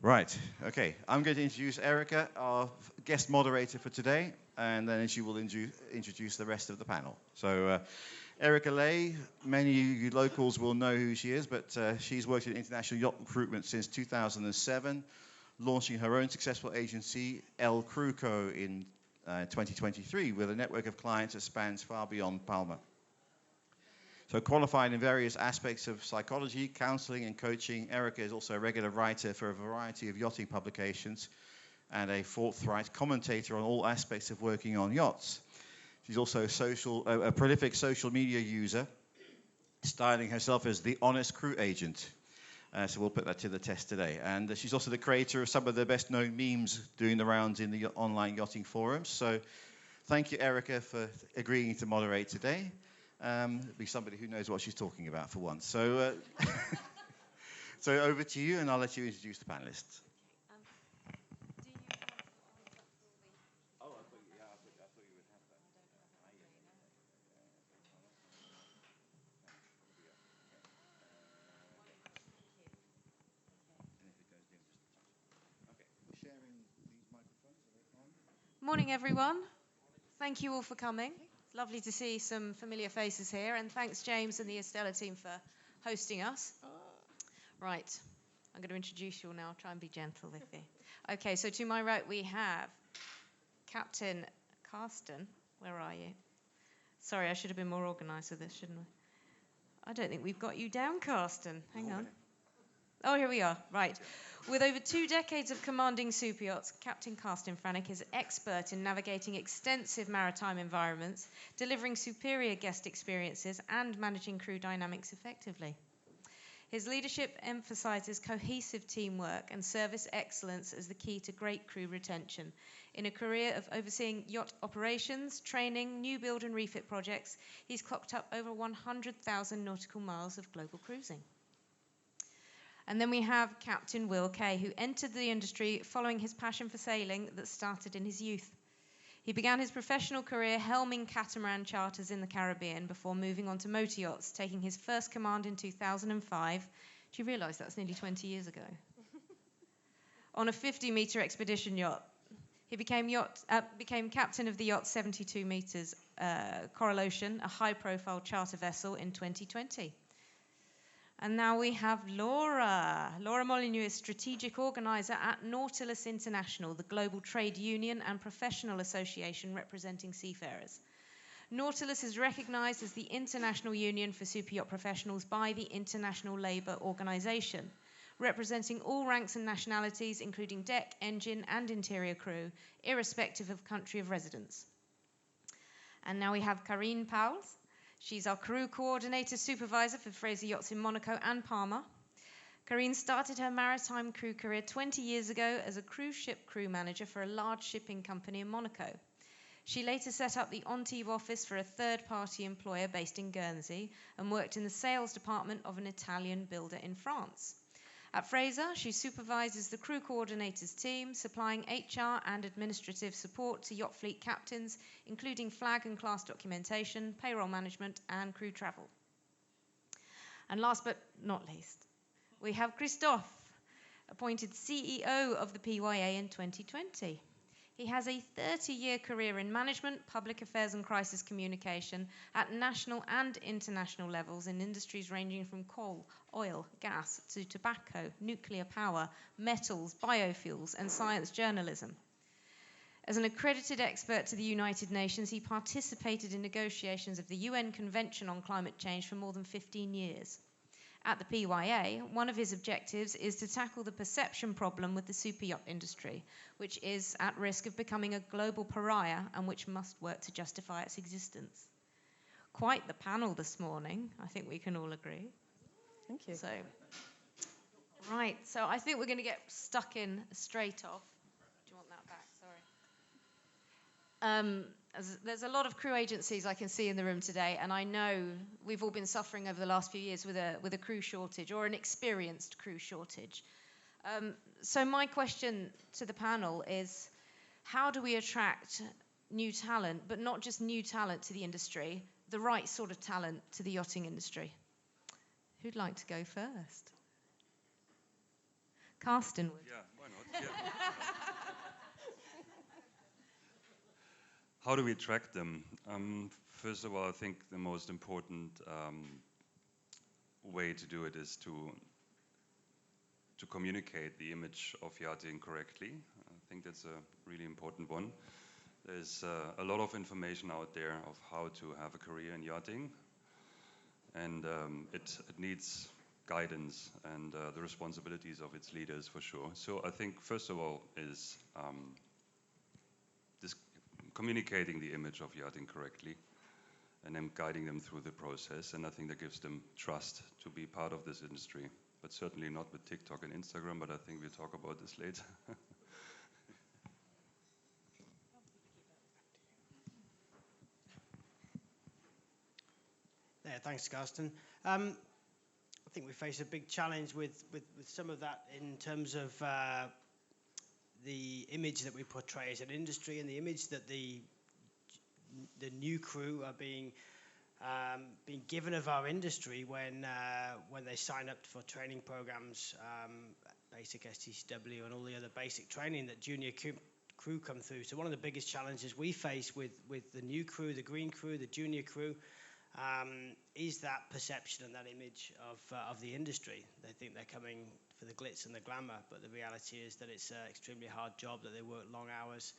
Right, okay. I'm going to introduce Erica, our guest moderator for today, and then she will introduce the rest of the panel. So, Erica Lay, many of you locals will know who she is, but she's worked in international yacht recruitment since 2007, launching her own successful agency, El Crew Co. in 2023, with a network of clients that spans far beyond Palma. So qualified in various aspects of psychology, counseling and coaching, Erica is also a regular writer for a variety of yachting publications and a forthright commentator on all aspects of working on yachts. She's also a prolific social media user, styling herself as the honest crew agent. So we'll put that to the test today. And she's also the creator of some of the best known memes doing the rounds in the online yachting forums. So thank you, Erica, for agreeing to moderate today. Be somebody who knows what she's talking about for once. So, so over to you, and I'll let you introduce the panelists. Morning, everyone. Thank you all for coming. It's lovely to see some familiar faces here, and thanks, James and the ESTELA team, for hosting us. Right, I'm going to introduce you all now. I'll try and be gentle with you. Okay, so to my right we have Captain Carsten. Where are you? Sorry, I should have been more organised with this, shouldn't I? I don't think we've got you down, Carsten. Hang on. Oh, here we are. Right. With over 2 decades of commanding super yachts, Captain Carsten Franik is expert in navigating extensive maritime environments, delivering superior guest experiences, and managing crew dynamics effectively. His leadership emphasizes cohesive teamwork and service excellence as the key to great crew retention. In a career of overseeing yacht operations, training, new build and refit projects, he's clocked up over 100,000 nautical miles of global cruising. And then we have Captain Kaye, who entered the industry following his passion for sailing that started in his youth. He began his professional career helming catamaran charters in the Caribbean before moving on to motor yachts, taking his first command in 2005. Do you realise that's nearly 20 years ago? On a 50-metre expedition yacht. He became captain of the yacht 72 metres Coral Ocean, a high-profile charter vessel, in 2020. And now we have Laura. Laura Molineux is strategic organizer at Nautilus International, the global trade union and professional association representing seafarers. Nautilus is recognized as the international union for super yacht professionals by the International Labour Organization, representing all ranks and nationalities, including deck, engine, and interior crew, irrespective of country of residence. And now we have Karine Pouwels. She's our crew coordinator supervisor for Fraser Yachts in Monaco and Palma. Karine started her maritime crew career 20 years ago as a cruise ship crew manager for a large shipping company in Monaco. She later set up the Antibes office for a third-party employer based in Guernsey and worked in the sales department of an Italian builder in France. At Fraser, she supervises the crew coordinators team, supplying HR and administrative support to yacht fleet captains, including flag and class documentation, payroll management, and crew travel. And last but not least, we have Christophe, appointed CEO of the PYA in 2020. He has a 30-year career in management, public affairs and crisis communication at national and international levels in industries ranging from coal, oil, gas to tobacco, nuclear power, metals, biofuels and science journalism. As an accredited expert to the United Nations, he participated in negotiations of the UN Convention on Climate Change for more than 15 years. At the PYA, one of his objectives is to tackle the perception problem with the super yacht industry, which is at risk of becoming a global pariah and which must work to justify its existence. Quite the panel this morning, I think we can all agree. Thank you. So I think we're going to get stuck in straight off. Do you want that back? Sorry. There's a lot of crew agencies I can see in the room today, and I know we've all been suffering over the last few years with a crew shortage, or an experienced crew shortage. So my question to the panel is, how do we attract new talent, but not just new talent to the industry, the right sort of talent to the yachting industry? Who'd like to go first? Carsten would. Yeah, How do we attract them? First of all, I think the most important way to do it is to communicate the image of yachting correctly. I think that's a really important one. There's a lot of information out there of how to have a career in yachting, and it needs guidance and the responsibilities of its leaders for sure. So I think first of all is this communicating the image of yachting correctly and then guiding them through the process, and I think that gives them trust to be part of this industry, but certainly not with TikTok and Instagram, but I think we'll talk about this later. Yeah, thanks, Carsten. I think we face a big challenge with some of that in terms of the image that we portray as an industry and the image that the new crew are being given of our industry when they sign up for training programs, basic STCW and all the other basic training that junior crew come through. So one of the biggest challenges we face with the new crew, the green crew, the junior crew, is that perception and that image of the industry. They think they're coming for the glitz and the glamour, but the reality is that it's an extremely hard job, that they work long hours.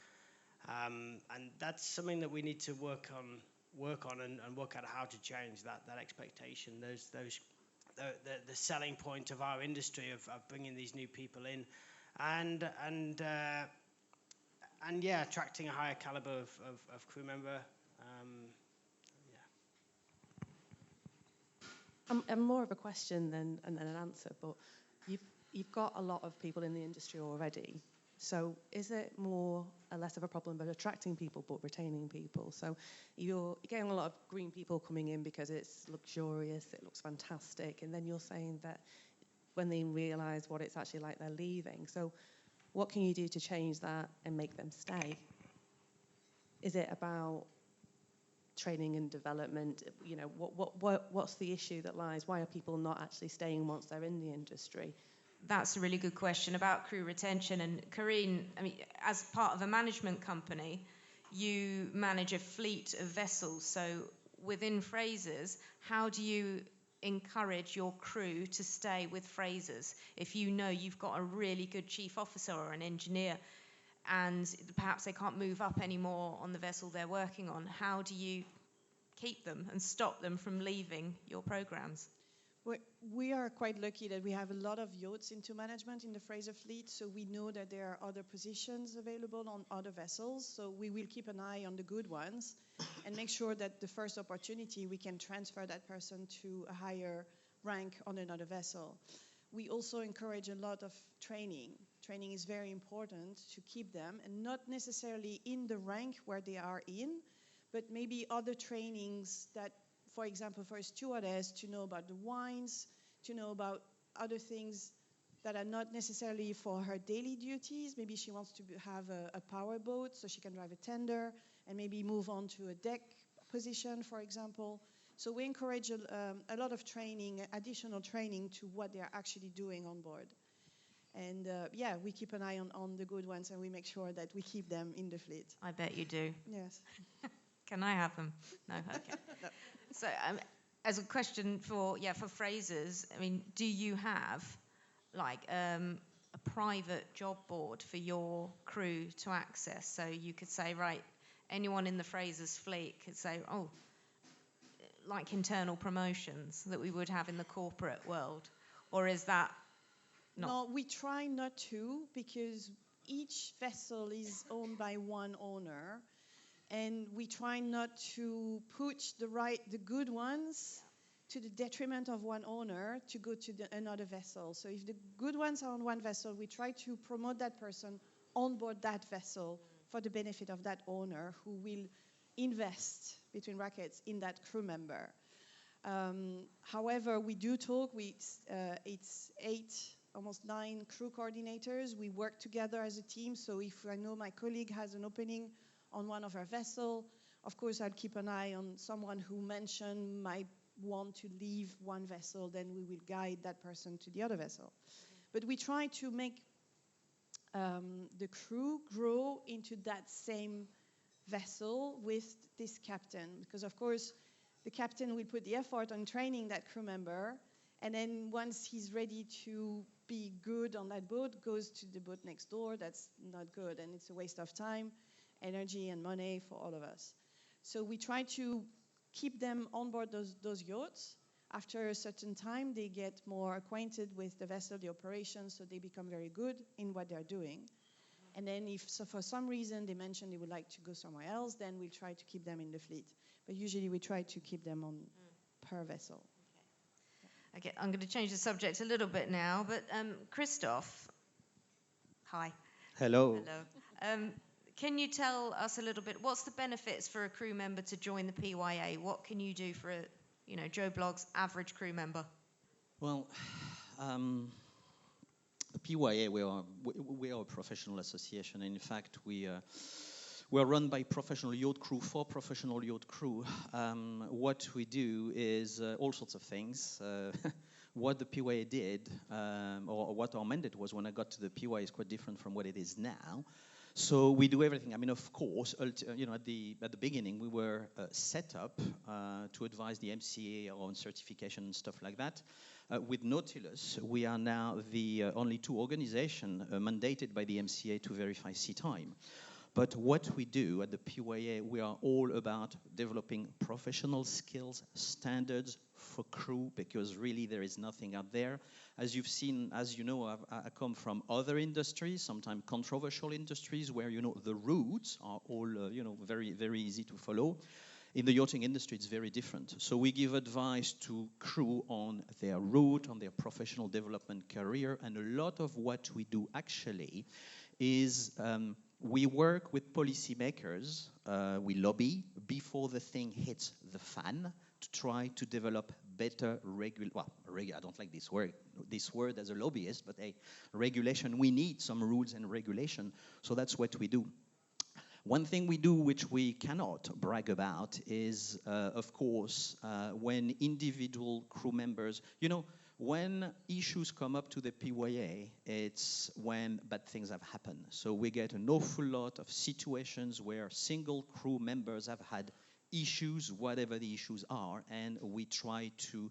And that's something that we need to work on and work out how to change that expectation. The selling point of our industry of bringing these new people in, and yeah, attracting a higher caliber of crew member. I'm more of a question than an answer, but you've got a lot of people in the industry already. So is it less of a problem about attracting people but retaining people? So you're getting a lot of green people coming in because it's luxurious, it looks fantastic, and then you're saying that when they realise what it's actually like, they're leaving. So what can you do to change that and make them stay? Is it about training and development? You know, what's the issue that lies? Why are people not actually staying once they're in the industry? That's a really good question about crew retention. And Karine, I mean, as part of a management company, you manage a fleet of vessels. So within Fraser's, how do you encourage your crew to stay with Fraser's if you know you've got a really good chief officer or an engineer and perhaps they can't move up anymore on the vessel they're working on? How do you keep them and stop them from leaving your programs? We are quite lucky that we have a lot of yachts into management in the Fraser fleet, so we know that there are other positions available on other vessels, so we will keep an eye on the good ones and make sure that the first opportunity we can transfer that person to a higher rank on another vessel. We also encourage a lot of training. Training is very important to keep them, and not necessarily in the rank where they are in, but maybe other trainings that, for example, for a stewardess, to know about the wines, to know about other things that are not necessarily for her daily duties. Maybe she wants to have a power boat so she can drive a tender and maybe move on to a deck position, for example. So we encourage a lot of training, additional training to what they are actually doing on board. And yeah, we keep an eye on the good ones and we make sure that we keep them in the fleet. I bet you do. Yes. Can I have them? No, okay. No. So as a question for Fraser's, I mean, do you have like a private job board for your crew to access? So you could say, right, anyone in the Fraser's fleet could say, oh, like internal promotions that we would have in the corporate world? Or is that not? No, we try not to, because each vessel is owned by one owner. And we try not to push the good ones to the detriment of one owner to go to another vessel. So if the good ones are on one vessel, we try to promote that person on board that vessel for the benefit of that owner who will invest, between brackets, in that crew member. However, we do talk. It's 8, almost 9 crew coordinators. We work together as a team. So if I know my colleague has an opening on one of our vessels, of course, I'll keep an eye on someone who mentioned might want to leave one vessel, then we will guide that person to the other vessel. But we try to make the crew grow into that same vessel with this captain, because of course the captain will put the effort on training that crew member, and then once he's ready to be good on that boat, goes to the boat next door. That's not good, and it's a waste of time, energy, and money for all of us. So we try to keep them on board those yachts. After a certain time, they get more acquainted with the vessel, the operations, so they become very good in what they're doing. And then if so for some reason they mention they would like to go somewhere else, then we'll try to keep them in the fleet. But usually we try to keep them on per vessel. Okay, I'm going to change the subject a little bit now, but Christophe, hi. Hello. Hello. Can you tell us a little bit, what's the benefits for a crew member to join the PYA? What can you do for a, Joe Blogg's average crew member? Well, the PYA, we are a professional association. In fact, we are run by professional yacht crew for professional yacht crew. What we do is all sorts of things. What the PYA did, or what our mandate was when I got to the PYA, is quite different from what it is now. So we do everything. I mean, of course, at the beginning, we were set up to advise the MCA on certification and stuff like that. With Nautilus, we are now the only two organizations mandated by the MCA to verify sea time. But what we do at the PYA, we are all about developing professional skills, standards for crew, because really there is nothing out there. As you've seen, as you know, I come from other industries, sometimes controversial industries, where, the routes are all, very, very easy to follow. In the yachting industry, it's very different. So we give advice to crew on their route, on their professional development career, and a lot of what we do actually is we work with policymakers, we lobby before the thing hits the fan to try to develop better I don't like this word as a lobbyist, but regulation. We need some rules and regulation, so that's what we do. One thing we do which we cannot brag about is, of course, when individual crew members, when issues come up to the PYA, it's when bad things have happened. So we get an awful lot of situations where single crew members have had issues, whatever the issues are, and we try to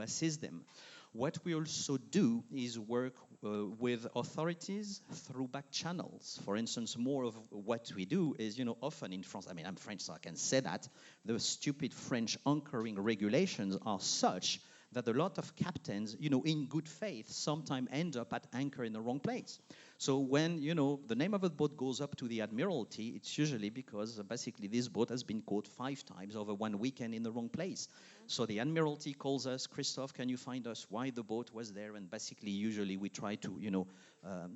assist them. What we also do is work with authorities through back channels. For instance, more of what we do is, often in France, I mean, I'm French, so I can say that, the stupid French anchoring regulations are such that a lot of captains, in good faith, sometimes end up at anchor in the wrong place. So when, the name of a boat goes up to the Admiralty, it's usually because basically this boat has been caught 5 times over one weekend in the wrong place. So the Admiralty calls us, Christophe, can you find us why the boat was there? And basically, usually we try to,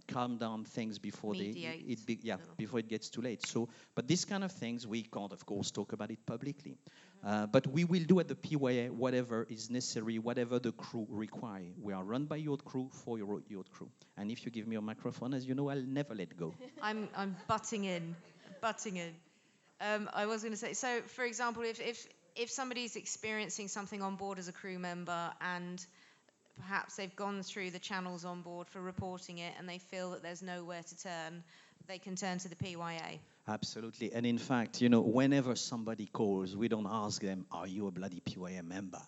calm down things before before it gets too late. So, but these kind of things, we can't, of course, talk about it publicly. But we will do at the PYA whatever is necessary, whatever the crew require. We are run by yacht crew for your yacht crew. And if you give me a microphone, as you know, I'll never let go. I'm butting in. I was going to say, so for example, if somebody's experiencing something on board as a crew member and perhaps they've gone through the channels on board for reporting it and they feel that there's nowhere to turn, they can turn to the PYA. Absolutely. And in fact, whenever somebody calls, we don't ask them, are you a bloody PYA member?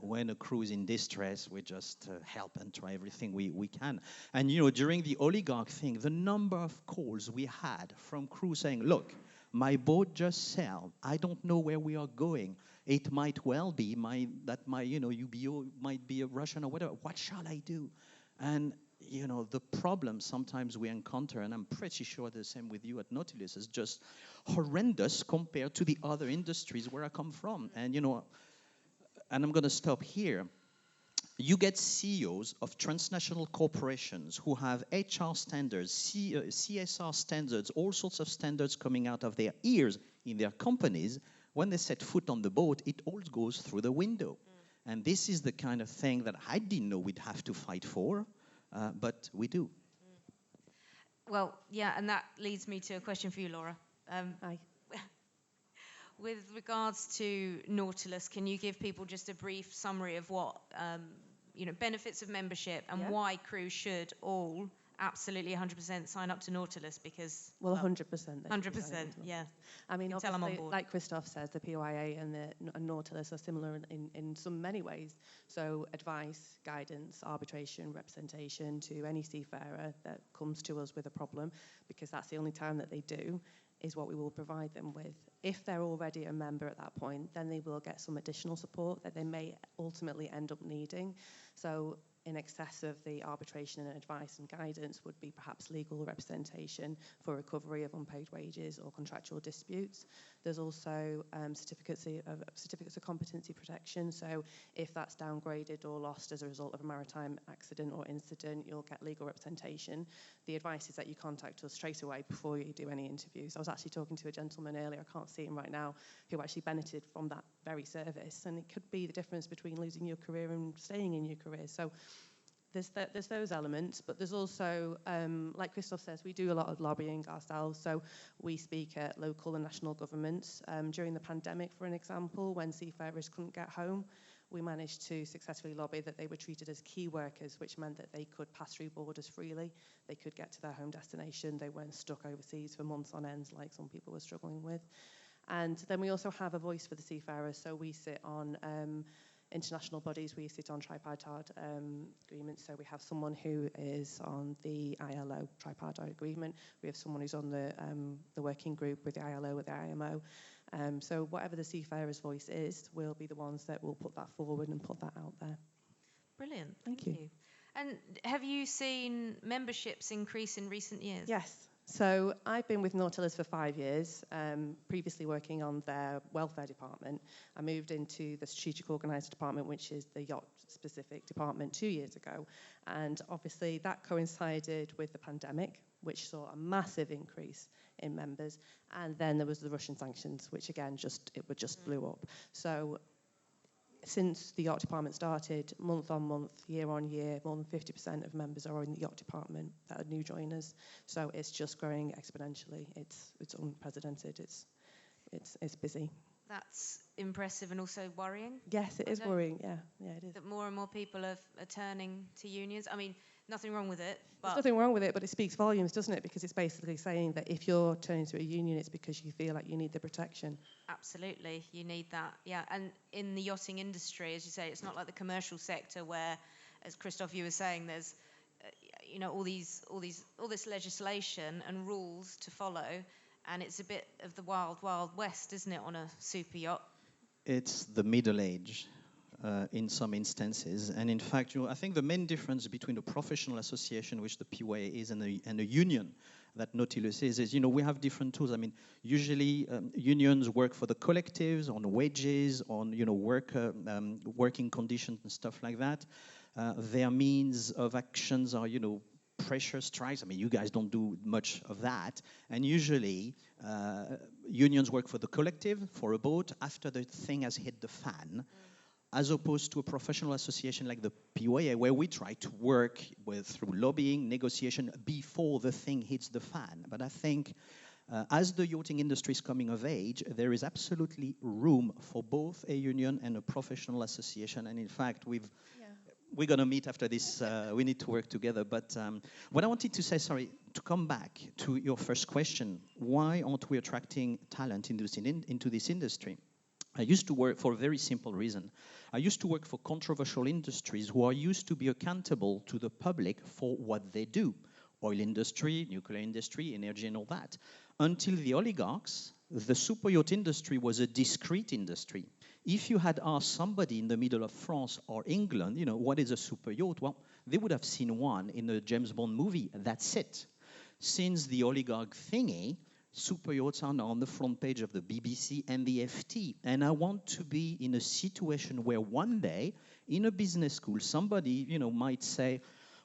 When a crew is in distress, we just help and try everything we can. And, during the oligarch thing, the number of calls we had from crew saying, look, my boat just sailed. I don't know where we are going. It might well be that my UBO might be a Russian or whatever. What shall I do? And the problem sometimes we encounter, and I'm pretty sure the same with you at Nautilus, is just horrendous compared to the other industries where I come from. And, and I'm going to stop here. You get CEOs of transnational corporations who have HR standards, CSR standards, all sorts of standards coming out of their ears in their companies. When they set foot on the boat, it all goes through the window. And this is the kind of thing that I didn't know we'd have to fight for. But we do. Well, yeah, and that leads me to a question for you, Laura. Hi. With regards to Nautilus, can you give people just a brief summary of what, benefits of membership and why crew should all absolutely 100% sign up to Nautilus because... Well, 100%. 100%, yeah. I mean, tell I'm on obviously, board. like Christophe says, the PYA and Nautilus are similar in some many ways. So advice, guidance, arbitration, representation to any seafarer that comes to us with a problem, because that's the only time that they do, is what we will provide them with. If they're already a member at that point, then they will get some additional support that they may ultimately end up needing. So in excess of the arbitration and advice and guidance would be perhaps legal representation for recovery of unpaid wages or contractual disputes. There's also certificates of competency protection. So if that's downgraded or lost as a result of a maritime accident or incident, you'll get legal representation. The advice is that you contact us straight away before you do any interviews. I was actually talking to a gentleman earlier, I can't see him right now, who actually benefited from that very service. And it could be the difference between losing your career and staying in your career. So there's those elements, but there's also, like Christophe says, we do a lot of lobbying ourselves. So we speak at local and national governments. During the pandemic, for an example, when seafarers couldn't get home, we managed to successfully lobby that they were treated as key workers, which meant that they could pass through borders freely. They could get to their home destination. They weren't stuck overseas for months on end like some people were struggling with. And then we also have a voice for the seafarers. So we sit on international bodies, we sit on tripartite agreements. So we have someone who is on the ILO tripartite agreement. We have someone who's on the working group with the ILO, with the IMO. So whatever the seafarer's voice is, we'll be the ones that will put that forward and put that out there. Brilliant. Thank you. And have you seen memberships increase in recent years? Yes. So I've been with Nautilus for 5 years, previously working on their welfare department. I moved into the strategic organiser department, which is the yacht-specific department, 2 years ago. And obviously that coincided with the pandemic, which saw a massive increase in members. And then there was the Russian sanctions, which again, just blew up. So since the yacht department started, month on month, year on year, more than 50% of members are in the yacht department that are new joiners. So it's just growing exponentially. It's unprecedented. It's busy. That's impressive and also worrying. Yes, it is worrying. Yeah, it is. That more and more people are turning to unions. I mean, nothing wrong with it. But there's nothing wrong with it, but it speaks volumes, doesn't it? Because it's basically saying that if you're turning to a union, it's because you feel like you need the protection. Absolutely, you need that. Yeah, and in the yachting industry, as you say, it's not like the commercial sector where, as Christophe, you were saying, there's all this legislation and rules to follow, and it's a bit of the wild, wild west, isn't it, on a super yacht? It's the middle age. In some instances, and in fact, I think the main difference between a professional association, which the PYA is, and a union that Nautilus is we have different tools. I mean, usually unions work for the collectives, on wages, on working conditions and stuff like that. Their means of actions are pressure strikes. I mean, you guys don't do much of that, and usually unions work for the collective, for a boat, after the thing has hit the fan. As opposed to a professional association like the PYA, where we try to work through lobbying, negotiation, before the thing hits the fan. But I think as the yachting industry is coming of age, there is absolutely room for both a union and a professional association. And in fact, we're going to meet after this. We need to work together. But what I wanted to say, to come back to your first question, why aren't we attracting talent into this industry? I used to work for a very simple reason. I used to work for controversial industries who are used to be accountable to the public for what they do. Oil industry, nuclear industry, energy and all that. Until the oligarchs, the super yacht industry was a discrete industry. If you had asked somebody in the middle of France or England, what is a super yacht? Well, they would have seen one in a James Bond movie. That's it. Since the oligarch thingy, super yachts are now on the front page of the BBC and the FT. And I want to be in a situation where one day, in a business school, somebody, might say,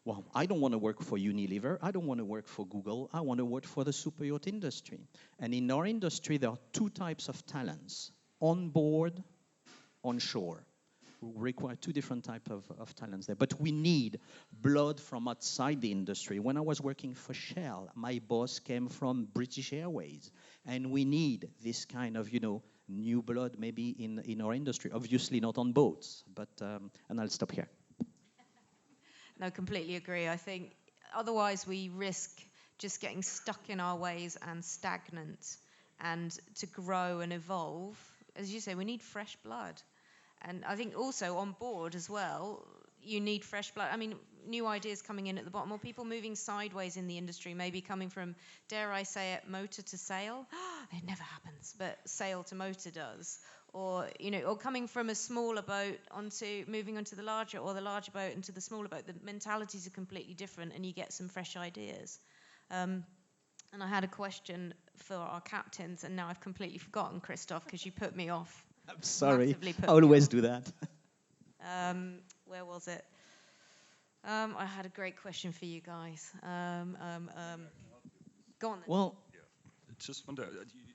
well, I don't want to work for Unilever. I don't want to work for Google. I want to work for the super yacht industry. And in our industry, there are two types of talents, on board, on shore. We require two different types of talents there. But we need blood from outside the industry. When I was working for Shell, my boss came from British Airways. And we need this kind of, new blood maybe in our industry. Obviously not on boats, but, and I'll stop here. No, completely agree. I think otherwise we risk just getting stuck in our ways and stagnant. And to grow and evolve, as you say, we need fresh blood. And I think also on board as well, you need fresh blood. I mean, new ideas coming in at the bottom, or people moving sideways in the industry, maybe coming from, dare I say it, motor to sail. It never happens, but sail to motor does. Or, you know, or coming from a smaller boat moving onto the larger, or the larger boat into the smaller boat. The mentalities are completely different, and you get some fresh ideas. And I had a question for our captains, and now I've completely forgotten, Christophe, because you put me off. I'm sorry. I always do that. Where was it? I had a great question for you guys. Go on then. Well, Just wonder,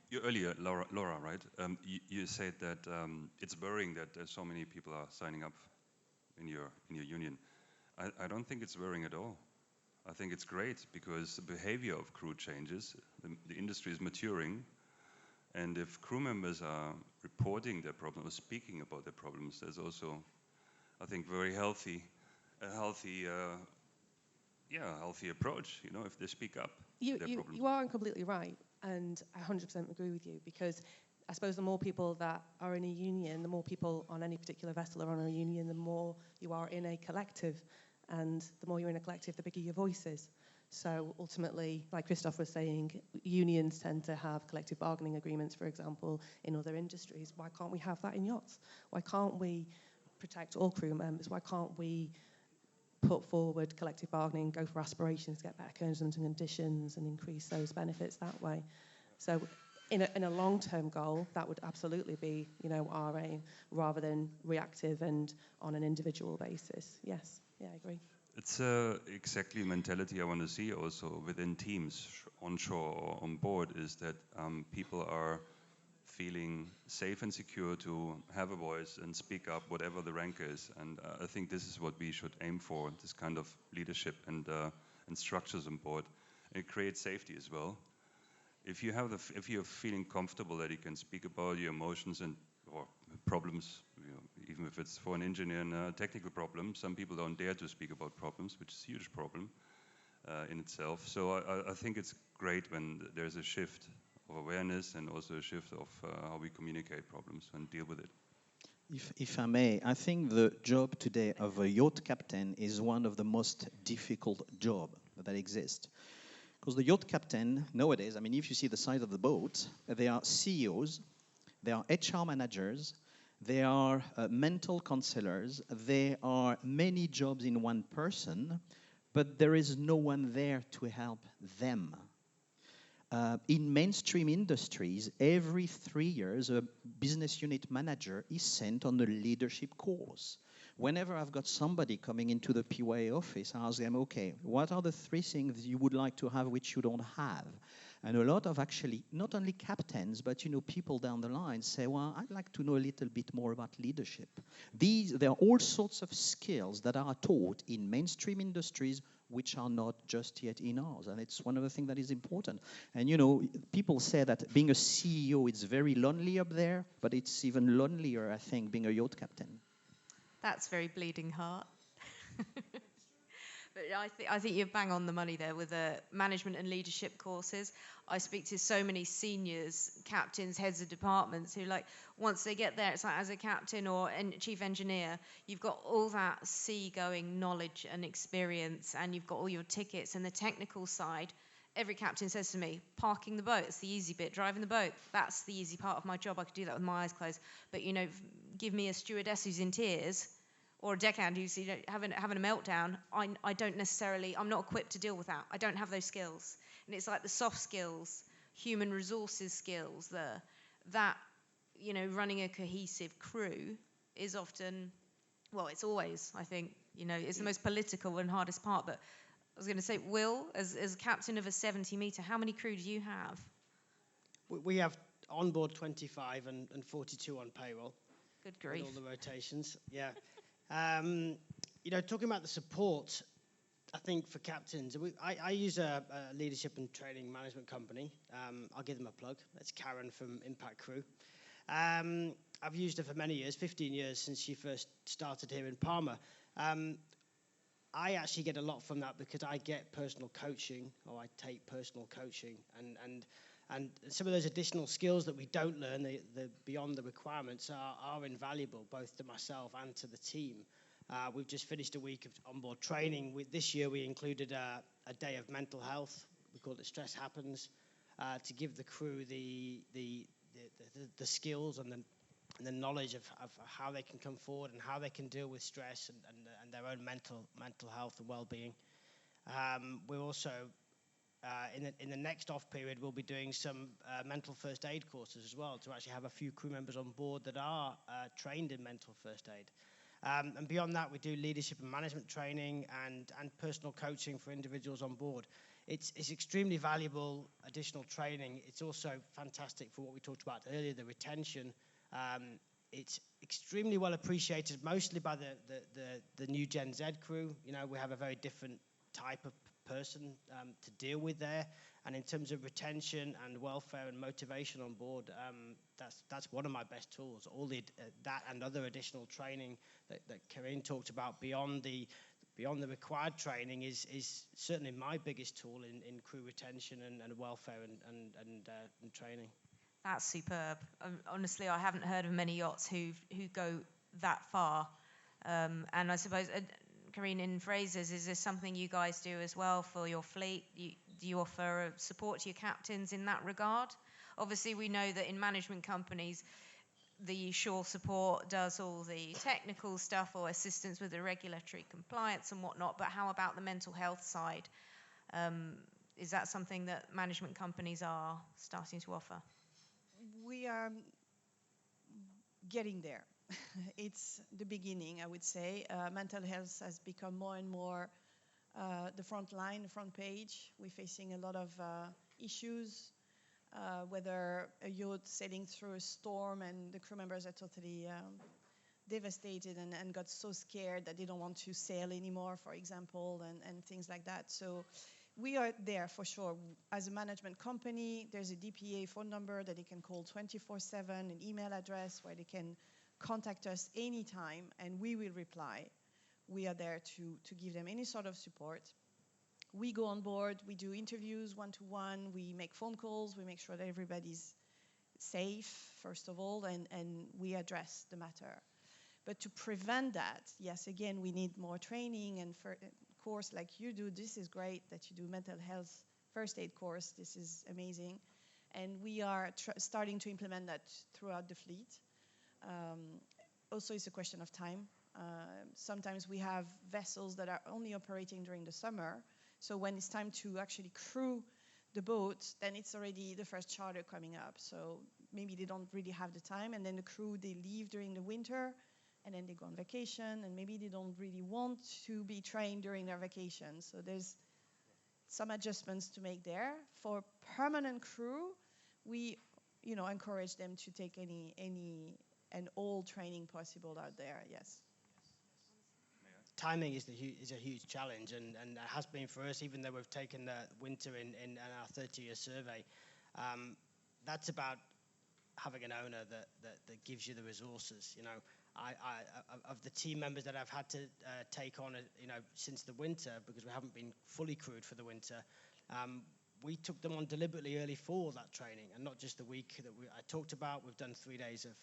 you earlier, Laura, right? You said that it's worrying that there's so many people are signing up in your union. I don't think it's worrying at all. I think it's great because the behavior of crew changes. The industry is maturing, and if crew members are reporting their problems, speaking about their problems, there's also, I think, a healthy approach. You know, if they speak up. You are completely right, and I 100% agree with you, because I suppose the more people that are in a union, the more people on any particular vessel are on a union, the more you are in a collective, and the more you're in a collective, the bigger your voice is. So ultimately, like Christophe was saying, unions tend to have collective bargaining agreements, for example, in other industries. Why can't we have that in yachts? Why can't we protect all crew members? Why can't we put forward collective bargaining, go for aspirations, get better terms and conditions, and increase those benefits that way? So in a long-term goal, that would absolutely be, you know, our aim, rather than reactive and on an individual basis. Yes, yeah, I agree. It's exactly a mentality I want to see also within teams, onshore or on board, is that people are feeling safe and secure to have a voice and speak up, whatever the rank is. And I think this is what we should aim for, this kind of leadership and structures on board. And it creates safety as well. If you're feeling comfortable that you can speak about your emotions or problems, you know, even if it's for an engineer and a technical problem, some people don't dare to speak about problems, which is a huge problem in itself. So I think it's great when there's a shift of awareness and also a shift of how we communicate problems and deal with it. If I may, I think the job today of a yacht captain is one of the most difficult jobs that exist. Because the yacht captain nowadays, I mean, if you see the size of the boat, they are CEOs, they are HR managers, they are mental counselors, there are many jobs in one person, but there is no one there to help them. In mainstream industries, every 3 years, a business unit manager is sent on a leadership course. Whenever I've got somebody coming into the PYA office, I ask them, okay, what are the 3 things you would like to have which you don't have? And a lot of actually, not only captains, but you know, people down the line say, well, I'd like to know a little bit more about leadership. There are all sorts of skills that are taught in mainstream industries which are not just yet in ours. And it's one of the things that is important. And you know, people say that being a CEO is very lonely up there, but it's even lonelier, I think, being a yacht captain. That's very bleeding heart. But I think you're bang on the money there with the management and leadership courses. I speak to so many seniors, captains, heads of departments who, like, once they get there, it's like as a captain or chief engineer, you've got all that seagoing knowledge and experience, and you've got all your tickets and the technical side. Every captain says to me, parking the boat, it's the easy bit. Driving the boat, that's the easy part of my job. I could do that with my eyes closed. But, you know, give me a stewardess who's in tears, or a deckhand who's, you know, having a meltdown, I don't necessarily, I'm not equipped to deal with that. I don't have those skills. And it's like the soft skills, human resources skills, that, you know, running a cohesive crew is often, well, it's always, I think, you know, it's the most political and hardest part. But I was going to say, Will, as captain of a 70-meter, how many crew do you have? We have on board 25 and 42 on payroll. Good grief. All the rotations, yeah. You know, talking about the support, I think for captains, I use a leadership and training management company. I'll give them a plug. That's Karen from Impact Crew. I've used her for many years, 15 years since she first started here in Palma. I actually get a lot from that because I get personal coaching, or I take personal coaching, and some of those additional skills that we don't learn, the beyond the requirements, are invaluable both to myself and to the team. We've just finished a week of onboard training. This year we included a day of mental health. We call it Stress Happens, to give the crew the skills and the knowledge of how they can come forward and how they can deal with stress and their own mental health and well-being. We're also in the next off period, we'll be doing some mental first aid courses as well, to actually have a few crew members on board that are trained in mental first aid. And beyond that, we do leadership and management training and personal coaching for individuals on board. It's extremely valuable additional training. It's also fantastic for what we talked about earlier, the retention. It's extremely well appreciated, mostly by the new Gen Z crew. You know, we have a very different type of person to deal with there, and in terms of retention and welfare and motivation on board, that's one of my best tools. All that and other additional training that Karine talked about beyond the required training is certainly my biggest tool in crew retention and welfare and training. That's superb. Honestly, I haven't heard of many yachts who go that far. And I suppose, Karine, in Fraser's, is this something you guys do as well for your fleet? Do you offer support to your captains in that regard? Obviously, we know that in management companies, the shore support does all the technical stuff or assistance with the regulatory compliance and whatnot, but how about the mental health side? Is that something that management companies are starting to offer? We are getting there. It's the beginning, I would say. Mental health has become more and more the front line, the front page. We're facing a lot of issues, whether a yacht sailing through a storm and the crew members are totally devastated and got so scared that they don't want to sail anymore, for example, and things like that. So we are there for sure. As a management company, there's a DPA phone number that they can call 24/7, an email address where they can contact us anytime, and we will reply. We are there to give them any sort of support. We go on board, we do interviews one-to-one, we make phone calls, we make sure that everybody's safe, first of all, and we address the matter. But to prevent that, yes, again, we need more training, and for a course like you do, this is great that you do mental health first aid course. This is amazing. And we are starting to implement that throughout the fleet. Also, it's a question of time. Sometimes we have vessels that are only operating during the summer. So when it's time to actually crew the boat, then it's already the first charter coming up. So maybe they don't really have the time. And then the crew, they leave during the winter, and then they go on vacation. And maybe they don't really want to be trained during their vacation. So there's some adjustments to make there. For permanent crew, we encourage them to take any and all training possible out there, yes. Timing is a huge challenge, and it has been for us, even though we've taken the winter in our 30-year survey. That's about having an owner that gives you the resources. You know, I of the team members that I've had to take on, since the winter, because we haven't been fully crewed for the winter. We took them on deliberately early for that training, and not just the week that I talked about. We've done 3 days of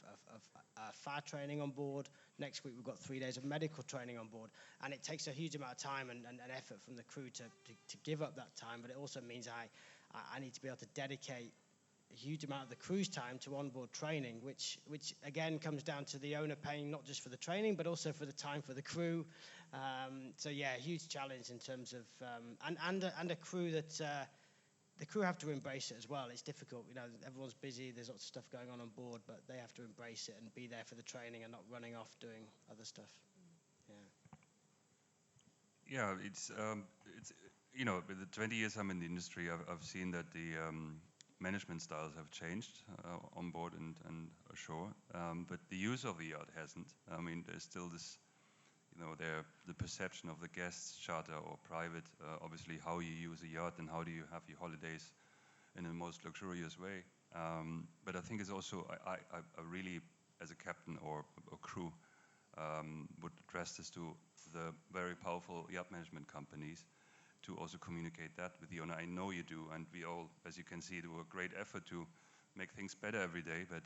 fire training on board. Next week we've got 3 days of medical training on board, and it takes a huge amount of time and effort from the crew to give up that time. But it also means I need to be able to dedicate a huge amount of the crew's time to onboard training, which again comes down to the owner paying not just for the training but also for the time for the crew. So yeah, a huge challenge in terms of and a crew that. The crew have to embrace it as well. It's difficult, everyone's busy, there's lots of stuff going on board, but they have to embrace it and be there for the training and not running off doing other stuff. Yeah, it's with the 20 years I'm in the industry, I've seen that the management styles have changed on board and ashore, but the use of the yacht hasn't. I mean, there's still this, the perception of the guests, charter or private, obviously how you use a yacht and how do you have your holidays in the most luxurious way. But I think it's also, I really, as a captain or crew, would address this to the very powerful yacht management companies to also communicate that with the owner. I know you do, and we all, as you can see, do a great effort to make things better every day, but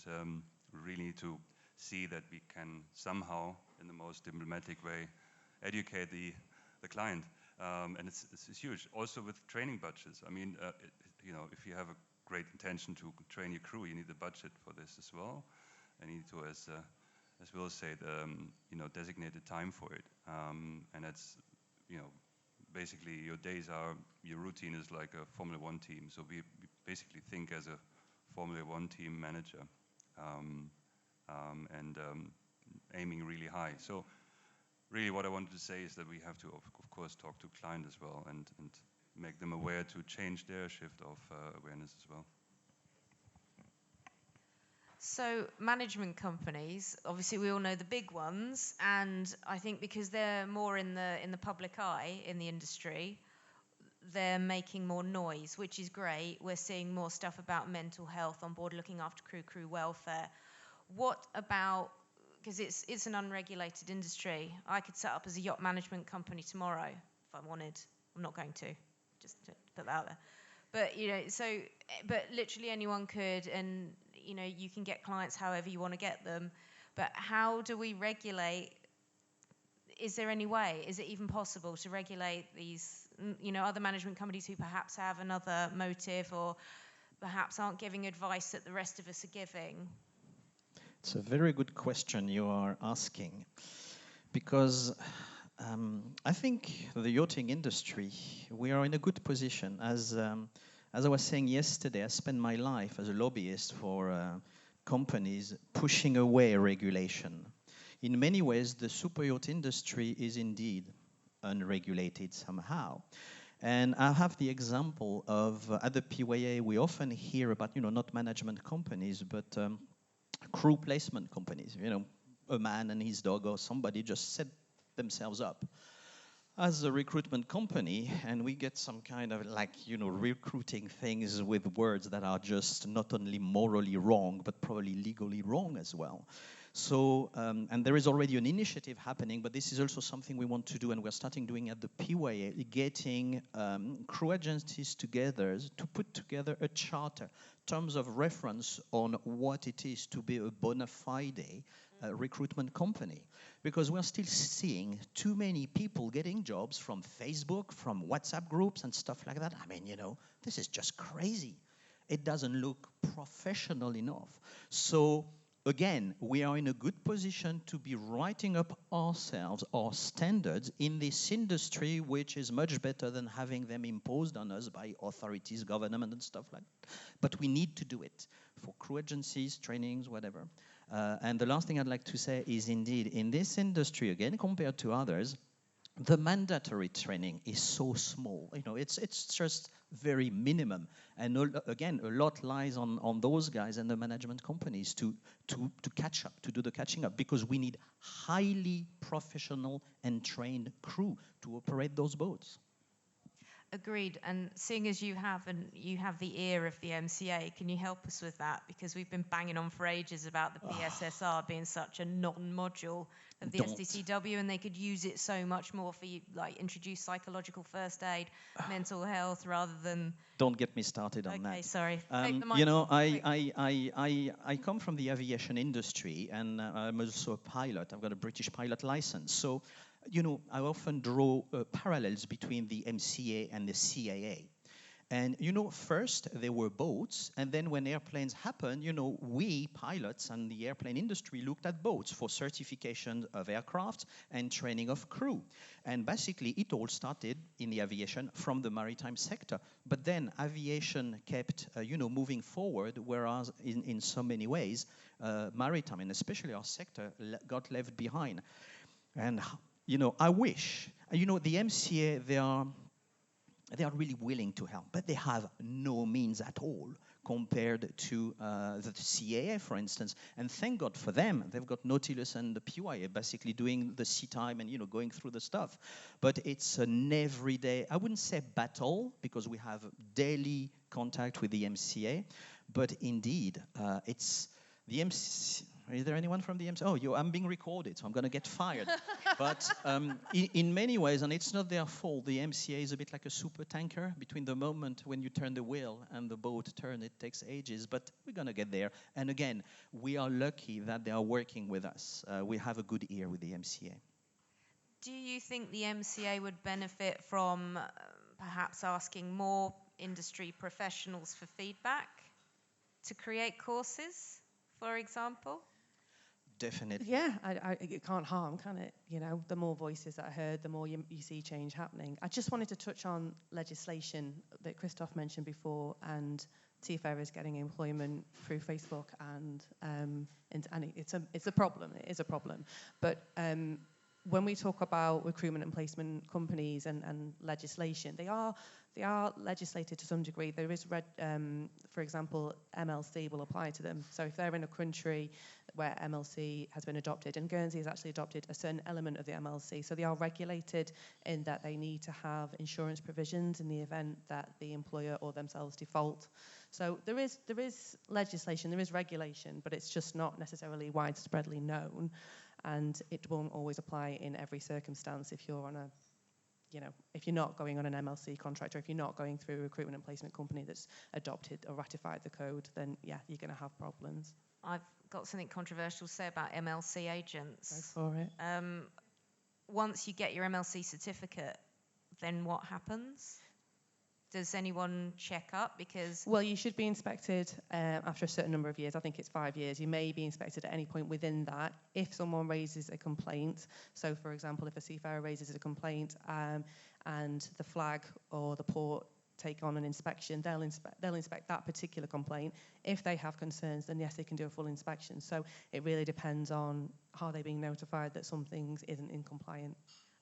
we really need to see that we can somehow, in the most diplomatic way, educate the client. And it's huge. Also with training budgets. I mean, you know, if you have a great intention to train your crew, you need a budget for this as well. And you need to, as Will said, you know, designated time for it. And that's, you know, basically your routine is like a Formula One team. So we basically think as a Formula One team manager, and aiming really high. So really what I wanted to say is that we have to, of course, talk to client as well and make them aware to change their shift of awareness as well. So management companies, obviously we all know the big ones, and I think because they're more in the public eye in the industry, they're making more noise, which is great. We're seeing more stuff about mental health on board, looking after crew welfare. What about, because it's an unregulated industry, I could set up as a yacht management company tomorrow if I wanted. I'm not going to, just to put that out there. But, you know, so, but literally anyone could, and, you know, you can get clients however you want to get them. But how do we regulate? Is there any way? Is it even possible to regulate these, you know, other management companies who perhaps have another motive or perhaps aren't giving advice that the rest of us are giving? It's a very good question you are asking, because I think the yachting industry, we are in a good position. As I was saying yesterday, I spent my life as a lobbyist for companies pushing away regulation. In many ways, the super yacht industry is indeed unregulated somehow. And I have the example of, at the PYA, we often hear about, you know, not management companies, but crew placement companies. You know, a man and his dog or somebody just set themselves up as a recruitment company, and we get some kind of, like, you know, recruiting things with words that are just not only morally wrong, but probably legally wrong as well. So, and there is already an initiative happening, but this is also something we want to do, and we're starting doing at the PYA, getting crew agencies together to put together a charter, terms of reference on what it is to be a bona fide recruitment company. Because we're still seeing too many people getting jobs from Facebook, from WhatsApp groups and stuff like that. I mean, you know, this is just crazy. It doesn't look professional enough. So again, we are in a good position to be writing up ourselves, our standards in this industry, which is much better than having them imposed on us by authorities, government and stuff like that. But we need to do it for crew agencies, trainings, whatever. And the last thing I'd like to say is, indeed, in this industry, again, compared to others, the mandatory training is so small. You know, it's just very minimum. And again, a lot lies on those guys and the management companies to catch up, to do the catching up, because we need highly professional and trained crew to operate those boats. Agreed. And seeing as you have the ear of the MCA, can you help us with that? Because we've been banging on for ages about the PSSR being such a non-module of the SDCW, and they could use it so much more for you, like introduce psychological first aid, mental health, rather than. Don't get me started on that. Okay, sorry. Take the mic. You know, I come from the aviation industry, and I'm also a pilot. I've got a British pilot license. So, you know, I often draw parallels between the MCA and the CAA. And, you know, first there were boats, and then when airplanes happened, you know, we pilots and the airplane industry looked at boats for certification of aircraft and training of crew. And basically it all started in the aviation from the maritime sector. But then aviation kept, you know, moving forward, whereas in so many ways, maritime, and especially our sector, got left behind. And, you know, I wish, you know, the MCA, they are really willing to help, but they have no means at all compared to the CAA, for instance. And thank God for them. They've got Nautilus and the PYA basically doing the sea time and, you know, going through the stuff. But it's an everyday, I wouldn't say battle, because we have daily contact with the MCA, but indeed, it's the MCA. Is there anyone from the MC? Oh, I'm being recorded, so I'm going to get fired. But in many ways, and it's not their fault, the MCA is a bit like a super tanker. Between the moment when you turn the wheel and the boat turns, it takes ages, but we're going to get there. And again, we are lucky that they are working with us. We have a good ear with the MCA. Do you think the MCA would benefit from perhaps asking more industry professionals for feedback to create courses, for example? Definitely. Yeah, it can't harm, can it? You know, the more voices that are heard, the more you see change happening. I just wanted to touch on legislation that Christophe mentioned before, and seafarers getting employment through Facebook, and it's a problem. It is a problem, but when we talk about recruitment and placement companies and legislation, they are legislated to some degree. There is, for example, MLC will apply to them. So if they're in a country where MLC has been adopted, and Guernsey has actually adopted a certain element of the MLC, so they are regulated in that they need to have insurance provisions in the event that the employer or themselves default. So there is legislation, there is regulation, but it's just not necessarily widespreadly known. And it won't always apply in every circumstance if you're on if you're not going on an MLC contract, or if you're not going through a recruitment and placement company that's adopted or ratified the code, then yeah, you're going to have problems. I've got something controversial to say about MLC agents. Go for it. Once you get your MLC certificate, then what happens? Does anyone check up? Because well, you should be inspected after a certain number of years. I think it's 5 years. You may be inspected at any point within that if someone raises a complaint. So, for example, if a seafarer raises a complaint and the flag or the port take on an inspection, they'll inspect that particular complaint. If they have concerns, then yes, they can do a full inspection. So it really depends on how they're being notified that something isn't in compliant.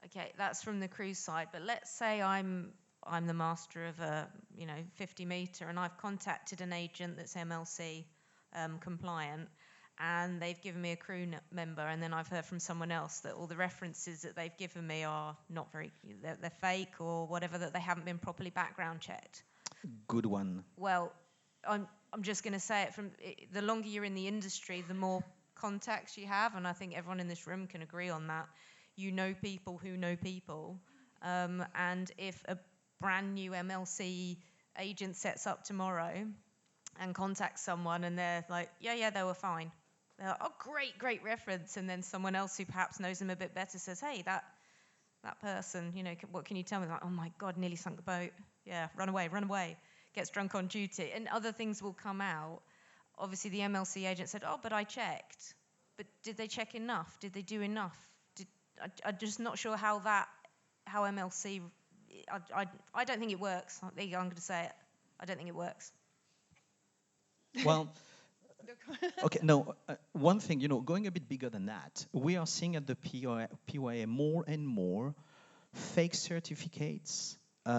Okay, that's from the cruise side. But let's say I'm the master of a 50 meter, and I've contacted an agent that's MLC compliant, and they've given me a crew member, and then I've heard from someone else that all the references that they've given me are not they're fake or whatever, that they haven't been properly background checked. Good one. Well, I'm just going to say it, the longer you're in the industry, the more contacts you have, and I think everyone in this room can agree on that. You know people who know people, and if a brand new MLC agent sets up tomorrow and contacts someone and they're like, yeah, they were fine. They're like, oh, great reference. And then someone else who perhaps knows them a bit better says, hey, that person, what can you tell me? Like, oh my God, nearly sunk the boat. Yeah, run away. Gets drunk on duty. And other things will come out. Obviously, the MLC agent said, oh, but I checked. But did they check enough? Did they do enough? I'm just not sure how MLC... I don't think it works. There you go, I'm going to say it. I don't think it works. Well, okay, no, one thing, going a bit bigger than that, we are seeing at the PYA more and more fake certificates. You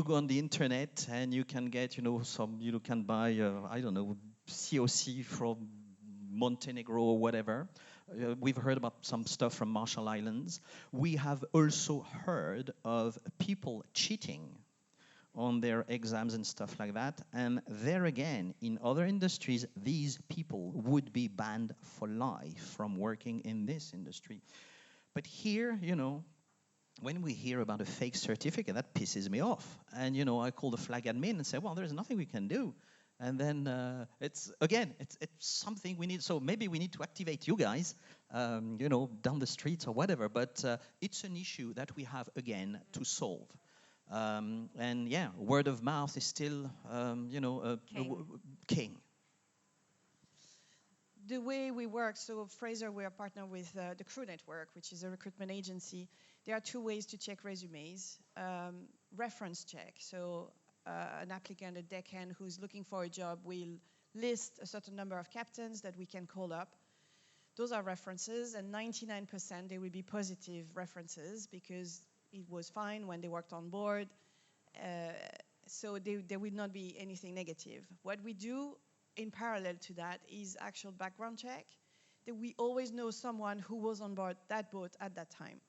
go on the internet and you can get, you can buy, COC from Montenegro or whatever. We've heard about some stuff from Marshall Islands. We have also heard of people cheating on their exams and stuff like that. And there again, in other industries, these people would be banned for life from working in this industry. But here, when we hear about a fake certificate, that pisses me off. And, I call the flag admin and say, well, there's nothing we can do. And then it's something we need. So maybe we need to activate you guys, down the streets or whatever. But it's an issue that we have, again, to solve. And yeah, word of mouth is still, king. The way we work, so Fraser, we are partner with the Crew Network, which is a recruitment agency. There are two ways to check resumes. Reference check. So an applicant, a deckhand who's looking for a job will list a certain number of captains that we can call up. Those are references, and 99% they will be positive references because it was fine when they worked on board. So there will not be anything negative. What we do in parallel to that is actual background check, that we always know someone who was on board that boat at that time.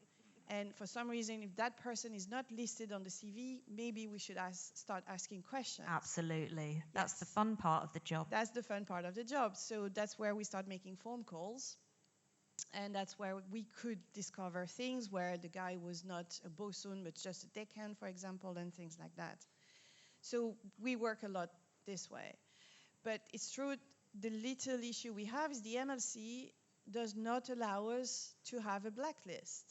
And for some reason, if that person is not listed on the CV, maybe we should start asking questions. Absolutely. That's Yes. the fun part of the job. That's the fun part of the job. So that's where we start making phone calls. And that's where we could discover things where the guy was not a bosun, but just a deckhand, for example, and things like that. So we work a lot this way. But it's true, the little issue we have is the MLC does not allow us to have a blacklist.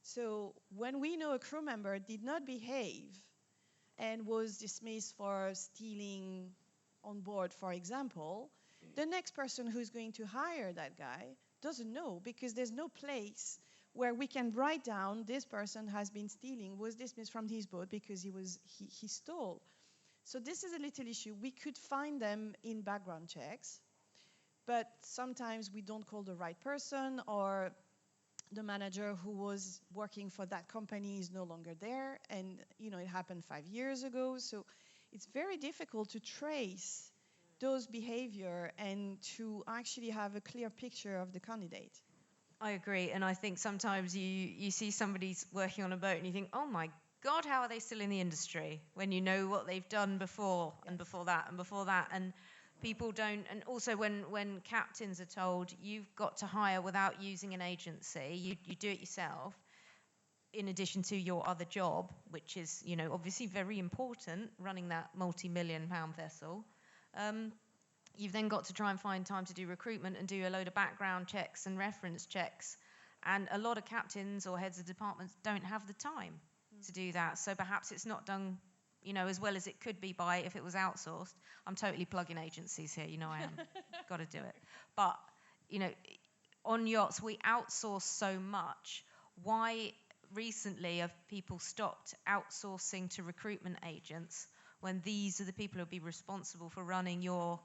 So when we know a crew member did not behave and was dismissed for stealing on board, for example, the next person who's going to hire that guy doesn't know, because there's no place where we can write down this person has been stealing, was dismissed from his boat because he stole. So this is a little issue. We could find them in background checks, but sometimes we don't call the right person, or the manager who was working for that company is no longer there, and it happened 5 years ago. So it's very difficult to trace those behavior and to actually have a clear picture of the candidate. I agree, and I think sometimes you see somebody's working on a boat and you think, oh my God, how are they still in the industry? When you know what they've done before, Yes. and before that, and before that, and people don't. And also when captains are told you've got to hire without using an agency, you do it yourself, in addition to your other job, which is obviously very important, running that multi-million-pound vessel. You've then got to try and find time to do recruitment and do a load of background checks and reference checks. And a lot of captains or heads of departments don't have the time to do that. So perhaps it's not done, as well as it could be by if it was outsourced. I'm totally plugging agencies here, I am. Got to do it. But, on yachts, we outsource so much. Why recently have people stopped outsourcing to recruitment agents, when these are the people who will be responsible for running your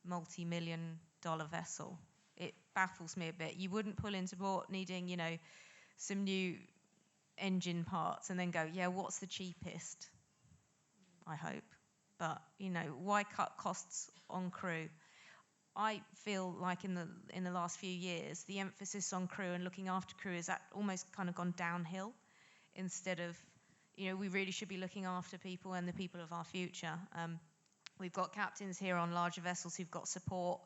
multi-million-dollar vessel? It baffles me a bit. You wouldn't pull into port needing, some new engine parts and then go, yeah, what's the cheapest? I hope. But, why cut costs on crew? I feel like in the last few years, the emphasis on crew and looking after crew is almost kind of gone downhill, instead of we really should be looking after people and the people of our future. We've got captains here on larger vessels who've got support,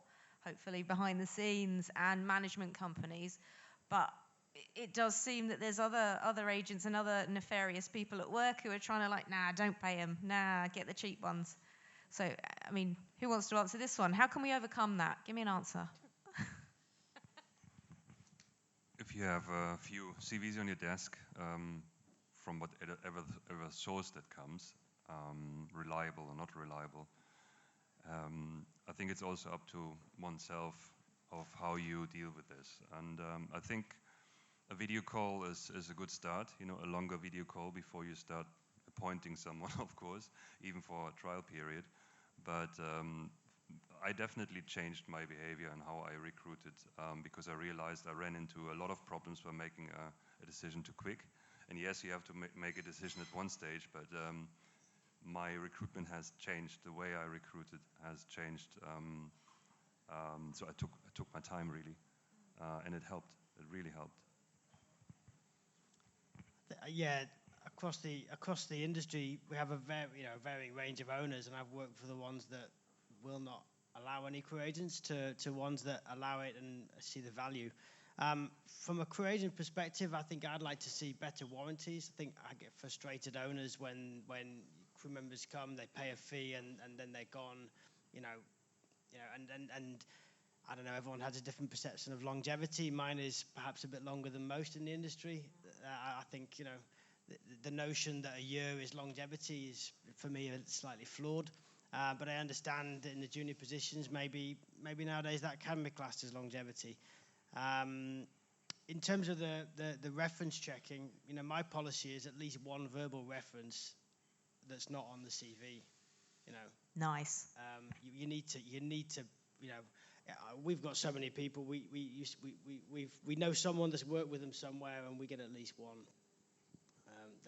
hopefully behind the scenes, and management companies. But it does seem that there's other agents and other nefarious people at work who are trying to nah, don't pay them. Nah, get the cheap ones. So, who wants to answer this one? How can we overcome that? Give me an answer. If you have a few CVs on your desk, from whatever source that comes, reliable or not reliable, I think it's also up to oneself of how you deal with this. And I think a video call is a good start, a longer video call before you start appointing someone, of course, even for a trial period. But I definitely changed my behavior and how I recruited, because I realized I ran into a lot of problems by making a decision too quick. And yes, you have to make a decision at one stage, but my recruitment has changed. The way I recruited has changed. So I took my time, really, and it helped. It really helped. Yeah, across the industry, we have a varying range of owners, and I've worked for the ones that will not allow any crew agents to ones that allow it and see the value. From a crew agent perspective, I think I'd like to see better warranties. I think I get frustrated owners when crew members come, they pay a fee, and then they're gone, and I don't know, everyone has a different perception of longevity. Mine is perhaps a bit longer than most in the industry. I think, the notion that a year is longevity is, for me, slightly flawed. But I understand in the junior positions, maybe nowadays that can be classed as longevity. In terms of the reference checking, my policy is at least one verbal reference that's not on the CV. Nice. You need to. We've got so many people. We know someone that's worked with them somewhere, and we get at least one.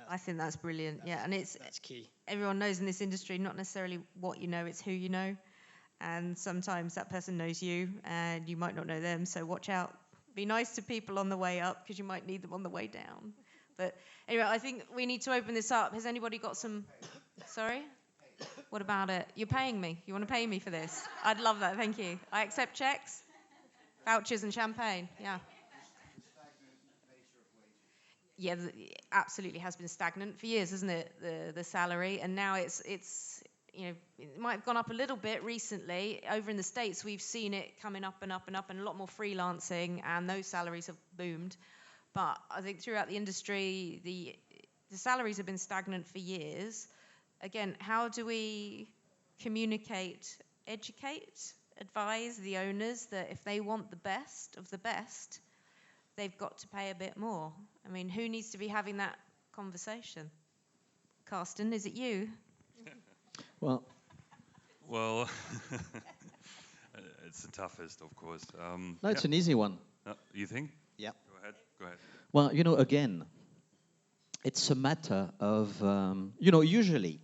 I think that's brilliant. And that's key. Everyone knows in this industry, not necessarily what you know, it's who you know. And sometimes that person knows you, and you might not know them. So watch out. Be nice to people on the way up, because you might need them on the way down. But anyway, I think we need to open this up. Has anybody got some? Sorry? What about it? You're paying me. You want to pay me for this? I'd love that. Thank you. I accept checks, vouchers, and champagne. Yeah. Yeah, absolutely has been stagnant for years, hasn't it? The salary, and now it's you know, it might have gone up a little bit recently. Over in the States, we've seen it coming up and up and up, and a lot more freelancing, and those salaries have boomed. But I think throughout the industry, the salaries have been stagnant for years. Again, how do we communicate, educate, advise the owners that if they want the best of the best, they've got to pay a bit more? I mean, who needs to be having that conversation? Carsten, is it you? Well, it's the toughest, of course. no, it's an easy one. You think? Yeah. Go ahead. Well, you know, again, it's a matter of, you know, usually,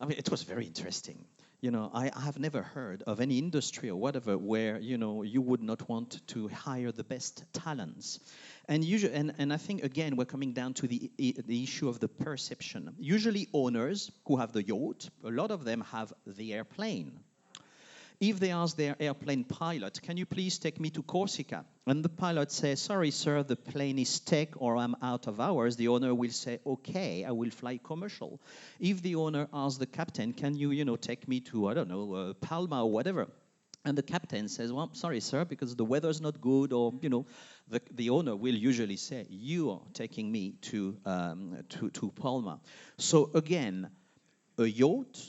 I mean, it was very interesting. You know, I have never heard of any industry or whatever where, you know, you would not want to hire the best talents. And usually, and I think, again, we're coming down to the issue of the perception. Usually owners who have the yacht, a lot of them have the airplane. If they ask their airplane pilot, can you please take me to Corsica? And the pilot says, sorry, sir, the plane is stuck or I'm out of hours, the owner will say, okay, I will fly commercial. If the owner asks the captain, can you, you know, take me to, I don't know, Palma or whatever? And the captain says, well, sorry, sir, because the weather's not good, or, you know, the owner will usually say, you are taking me to Palma. So again, a yacht,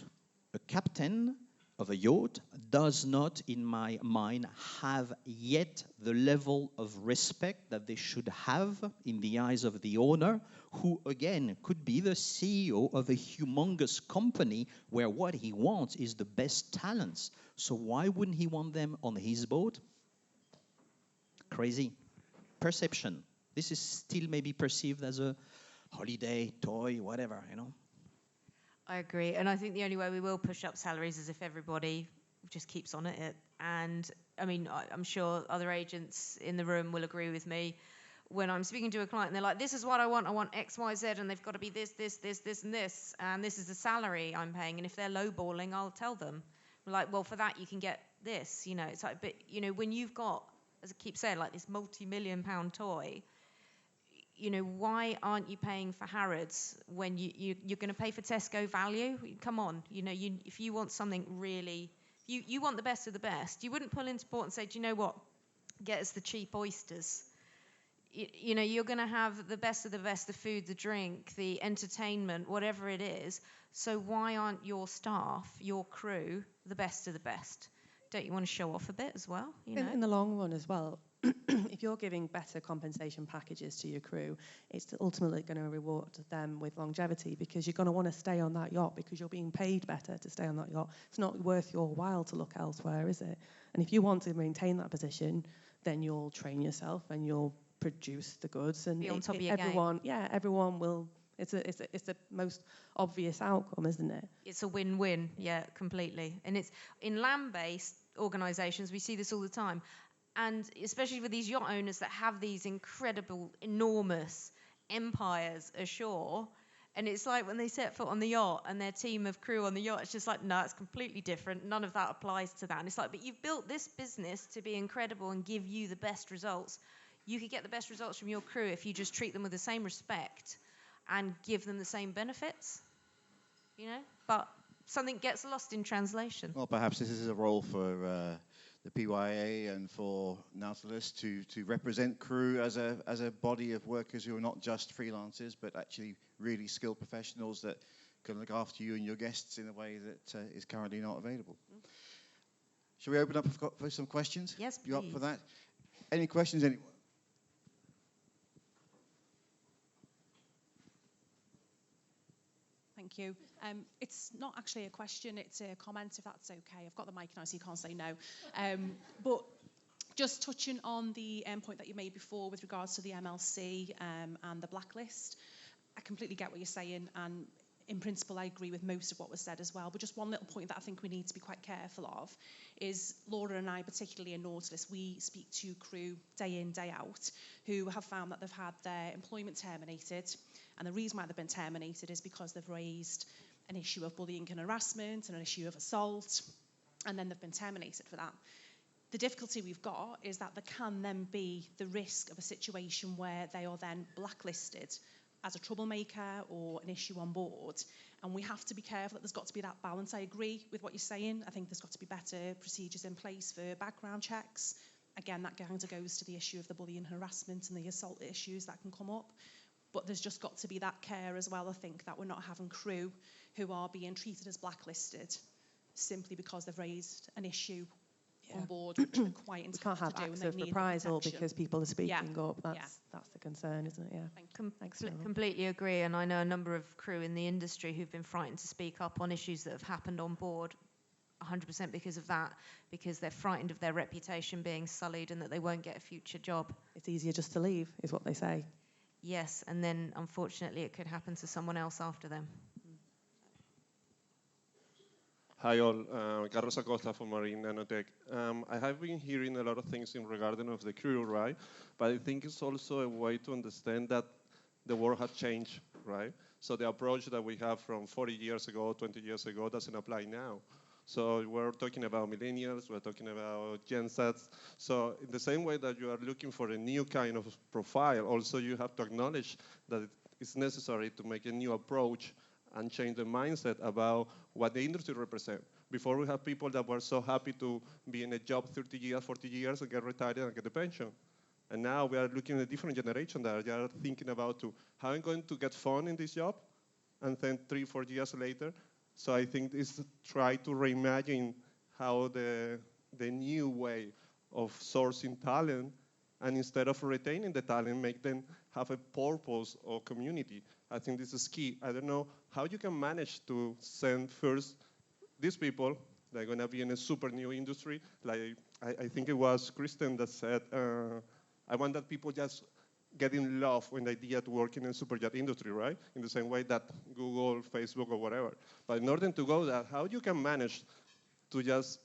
a captain of a yacht does not, in my mind, have yet the level of respect that they should have in the eyes of the owner, who, again, could be the CEO of a humongous company where what he wants is the best talents. So why wouldn't he want them on his boat? Crazy. Perception. This is still maybe perceived as a holiday, toy, whatever, you know. I agree, and I think the only way we will push up salaries is if everybody just keeps on at it. And I mean, I'm sure other agents in the room will agree with me. When I'm speaking to a client and they're like, this is what I want X, Y, Z, and they've got to be this, and this is the salary I'm paying. And if they're lowballing, I'll tell them. I'm like, well, for that you can get this, you know. It's like, but you know, when you've got, as I keep saying, like this multi-million-pound toy, you know, why aren't you paying for Harrods when you're going to pay for Tesco value? Come on, you know, if you want something really, you want the best of the best, you wouldn't pull into port and say, do you know what, get us the cheap oysters. You know, you're going to have the best of the best, the food, the drink, the entertainment, whatever it is. So why aren't your staff, your crew, the best of the best? Don't you want to show off a bit as well? You know? In the long run as well, if you're giving better compensation packages to your crew, it's ultimately going to reward them with longevity, because you're going to want to stay on that yacht because you're being paid better to stay on that yacht. It's not worth your while to look elsewhere, is it? And if you want to maintain that position, then you'll train yourself and you'll produce the goods, and be on top of your everyone, game. yeah, everyone will. It's the most obvious outcome, isn't it? It's a win-win, yeah, completely. And it's in land-based organisations, we see this all the time. And especially with these yacht owners that have these incredible, enormous empires ashore, and it's like when they set foot on the yacht and their team of crew on the yacht, it's just like, no, it's completely different. None of that applies to that. And it's like, but you've built this business to be incredible and give you the best results. You could get the best results from your crew if you just treat them with the same respect and give them the same benefits, you know? But something gets lost in translation. Well, perhaps this is a role for the PYA and for Nautilus to represent crew as a body of workers who are not just freelancers, but actually really skilled professionals that can look after you and your guests in a way that is currently not available. Shall we open up for some questions? Yes, please. You up for that? Any questions, anyone? Thank you. It's not actually a question, it's a comment, if that's okay. I've got the mic now, so you can't say no. But just touching on the point that you made before with regards to the MLC and the blacklist, I completely get what you're saying, and in principle, I agree with most of what was said as well. But just one little point that I think we need to be quite careful of is Laura and I, particularly in Nautilus, we speak to crew day in, day out, who have found that they've had their employment terminated. And the reason why they've been terminated is because they've raised an issue of bullying and harassment and an issue of assault, and then they've been terminated for that. The difficulty we've got is that there can then be the risk of a situation where they are then blacklisted as a troublemaker or an issue on board. And we have to be careful that there's got to be that balance. I agree with what you're saying. I think there's got to be better procedures in place for background checks. Again, that kind of goes to the issue of the bullying and harassment and the assault issues that can come up. But there's just got to be that care as well, I think, that we're not having crew who are being treated as blacklisted simply because they've raised an issue on board, which they're quite entitled can't have to do. active reprisal because people are speaking up. That's the concern, isn't it? Yeah. Completely agree. And I know a number of crew in the industry who've been frightened to speak up on issues that have happened on board 100% because of that, because they're frightened of their reputation being sullied and that they won't get a future job. It's easier just to leave, is what they say. Yes, and then unfortunately it could happen to someone else after them. Hi all, Carlos Acosta from Marine Nanotech. I have been hearing a lot of things in regarding of the crew, right? But I think it's also a way to understand that the world has changed, right? So the approach that we have from 40 years ago, 20 years ago doesn't apply now. So we're talking about millennials, we're talking about Gen Zs. So in the same way that you are looking for a new kind of profile, also you have to acknowledge that it's necessary to make a new approach and change the mindset about what the industry represents. Before we have people that were so happy to be in a job 30 years, 40 years and get retired and get a pension. And now we are looking at a different generation that are thinking about how I'm going to get fun in this job, and then 3, 4 years later. So I think it's try to reimagine how the new way of sourcing talent, and instead of retaining the talent, make them have a purpose or community. I think this is key. I don't know how you can manage to send first these people, they're going to be in a super new industry. Like I think it was Kristen that said, I want that people just get in love with the idea to work in a superjet industry, right? In the same way that Google, Facebook, or whatever. But in order to go that, how you can manage to just,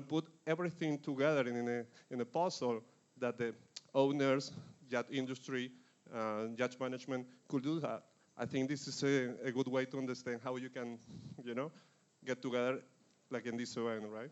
put everything together in a puzzle that the owners, yacht industry, yacht management could do that. I think this is a good way to understand how you can, get together like in this event, right?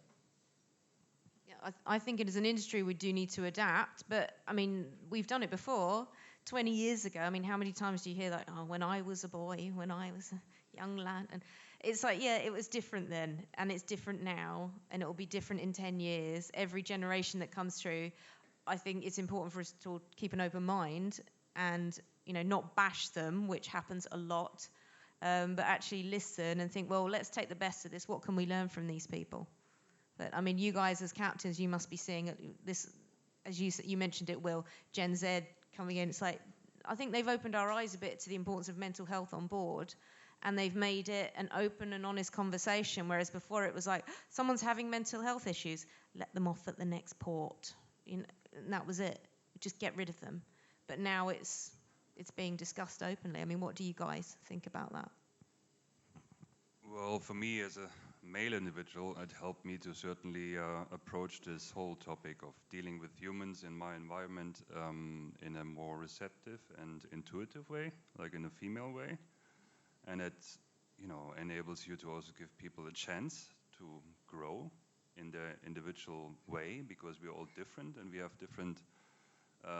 Yeah, I think as an industry we do need to adapt, but I mean, we've done it before. 20 years ago, I mean, how many times do you hear that, when I was a boy, when I was a young lad? And it's like, yeah, it was different then, and it's different now, and it will be different in 10 years. Every generation that comes through, I think it's important for us to keep an open mind and, not bash them, which happens a lot, but actually listen and think, well, let's take the best of this. What can we learn from these people? But, I mean, you guys as captains, you must be seeing this, as you mentioned it, Will, Gen Z coming in. It's like, I think they've opened our eyes a bit to the importance of mental health on board, and they've made it an open and honest conversation, whereas before it was like, someone's having mental health issues, let them off at the next port. And that was it. Just get rid of them. But now it's being discussed openly. I mean, what do you guys think about that? Well, for me as a male individual, it helped me to certainly approach this whole topic of dealing with humans in my environment in a more receptive and intuitive way, like in a female way. And it, enables you to also give people a chance to grow in their individual way, because we're all different and we have different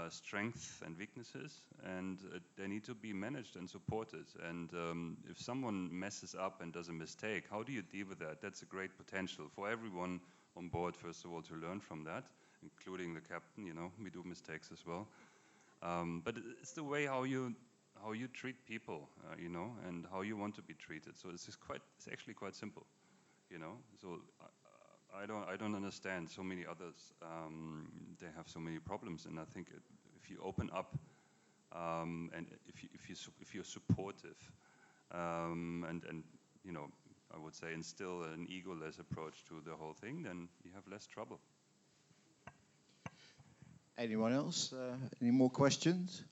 strengths and weaknesses, and they need to be managed and supported. And if someone messes up and does a mistake, how do you deal with that? That's a great potential for everyone on board, first of all, to learn from that, including the captain. We do mistakes as well. But it's the way how you treat people, and how you want to be treated. So it's actually quite simple, So I don't understand so many others. They have so many problems, and I think if you open up, and if you're supportive, and I would say instill an egoless approach to the whole thing, then you have less trouble. Anyone else? Any more questions?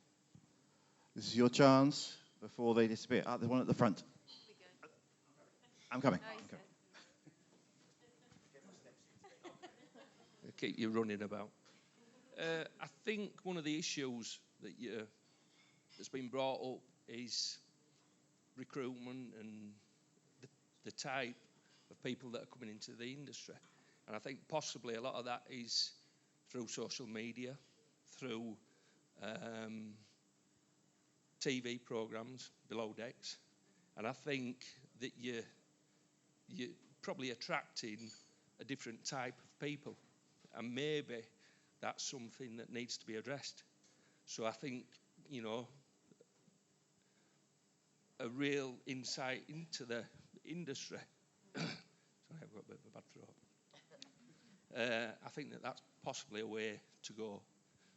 This is your chance before they disappear. The one at the front. I'm coming. No, I'm coming. Keep you running about. I think one of the issues that's been brought up is recruitment and the type of people that are coming into the industry. And I think possibly a lot of that is through social media, through TV programs, below decks. And I think that you're probably attracting a different type of people. And maybe that's something that needs to be addressed. So I think, a real insight into the industry. Sorry, I've got a bit of a bad throat. I think that's possibly a way to go,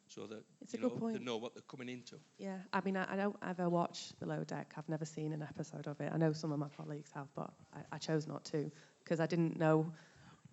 so that It's a good point. they know what they're coming into. Yeah, I mean, I don't ever watch Below Deck. I've never seen an episode of it. I know some of my colleagues have, but I chose not to because I didn't know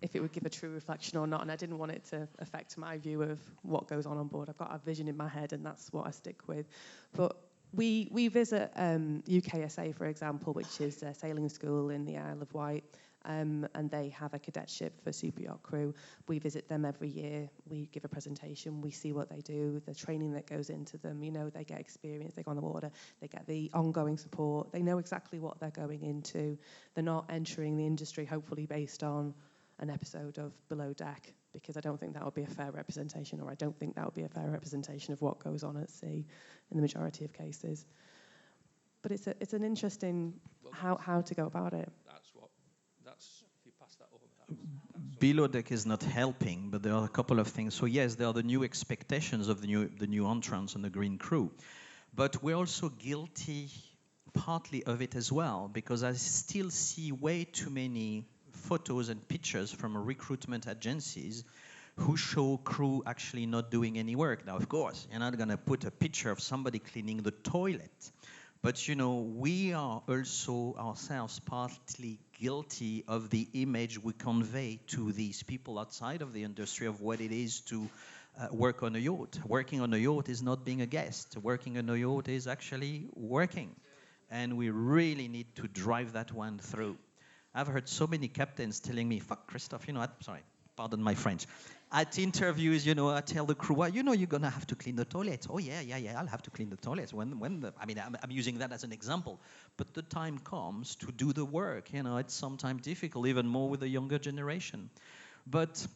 if it would give a true reflection or not, and I didn't want it to affect my view of what goes on board. I've got a vision in my head, and that's what I stick with. But we visit UKSA, for example, which is a sailing school in the Isle of Wight, and they have a cadetship for super yacht crew. We visit them every year. We give a presentation. We see what they do, the training that goes into them. They get experience. They go on the water. They get the ongoing support. They know exactly what they're going into. They're not entering the industry, hopefully, based on an episode of Below Deck, because I don't think that would be a fair representation, or I don't think that would be a fair representation of what goes on at sea in the majority of cases. But it's an interesting how to go about it. That's if you pass that over. Below Deck is not helping, but there are a couple of things. So yes, there are the new expectations of the new entrants and the green crew, but we're also guilty partly of it as well, because I still see way too many photos and pictures from recruitment agencies who show crew actually not doing any work. Now, of course, you're not going to put a picture of somebody cleaning the toilet. But, we are also ourselves partly guilty of the image we convey to these people outside of the industry of what it is to work on a yacht. Working on a yacht is not being a guest. Working on a yacht is actually working. And we really need to drive that one through. I've heard so many captains telling me, fuck, Christophe, sorry, pardon my French. At interviews, I tell the crew, well, you're going to have to clean the toilet. Oh, yeah, I'll have to clean the toilets. I'm using that as an example. But the time comes to do the work. It's sometimes difficult, even more with the younger generation. But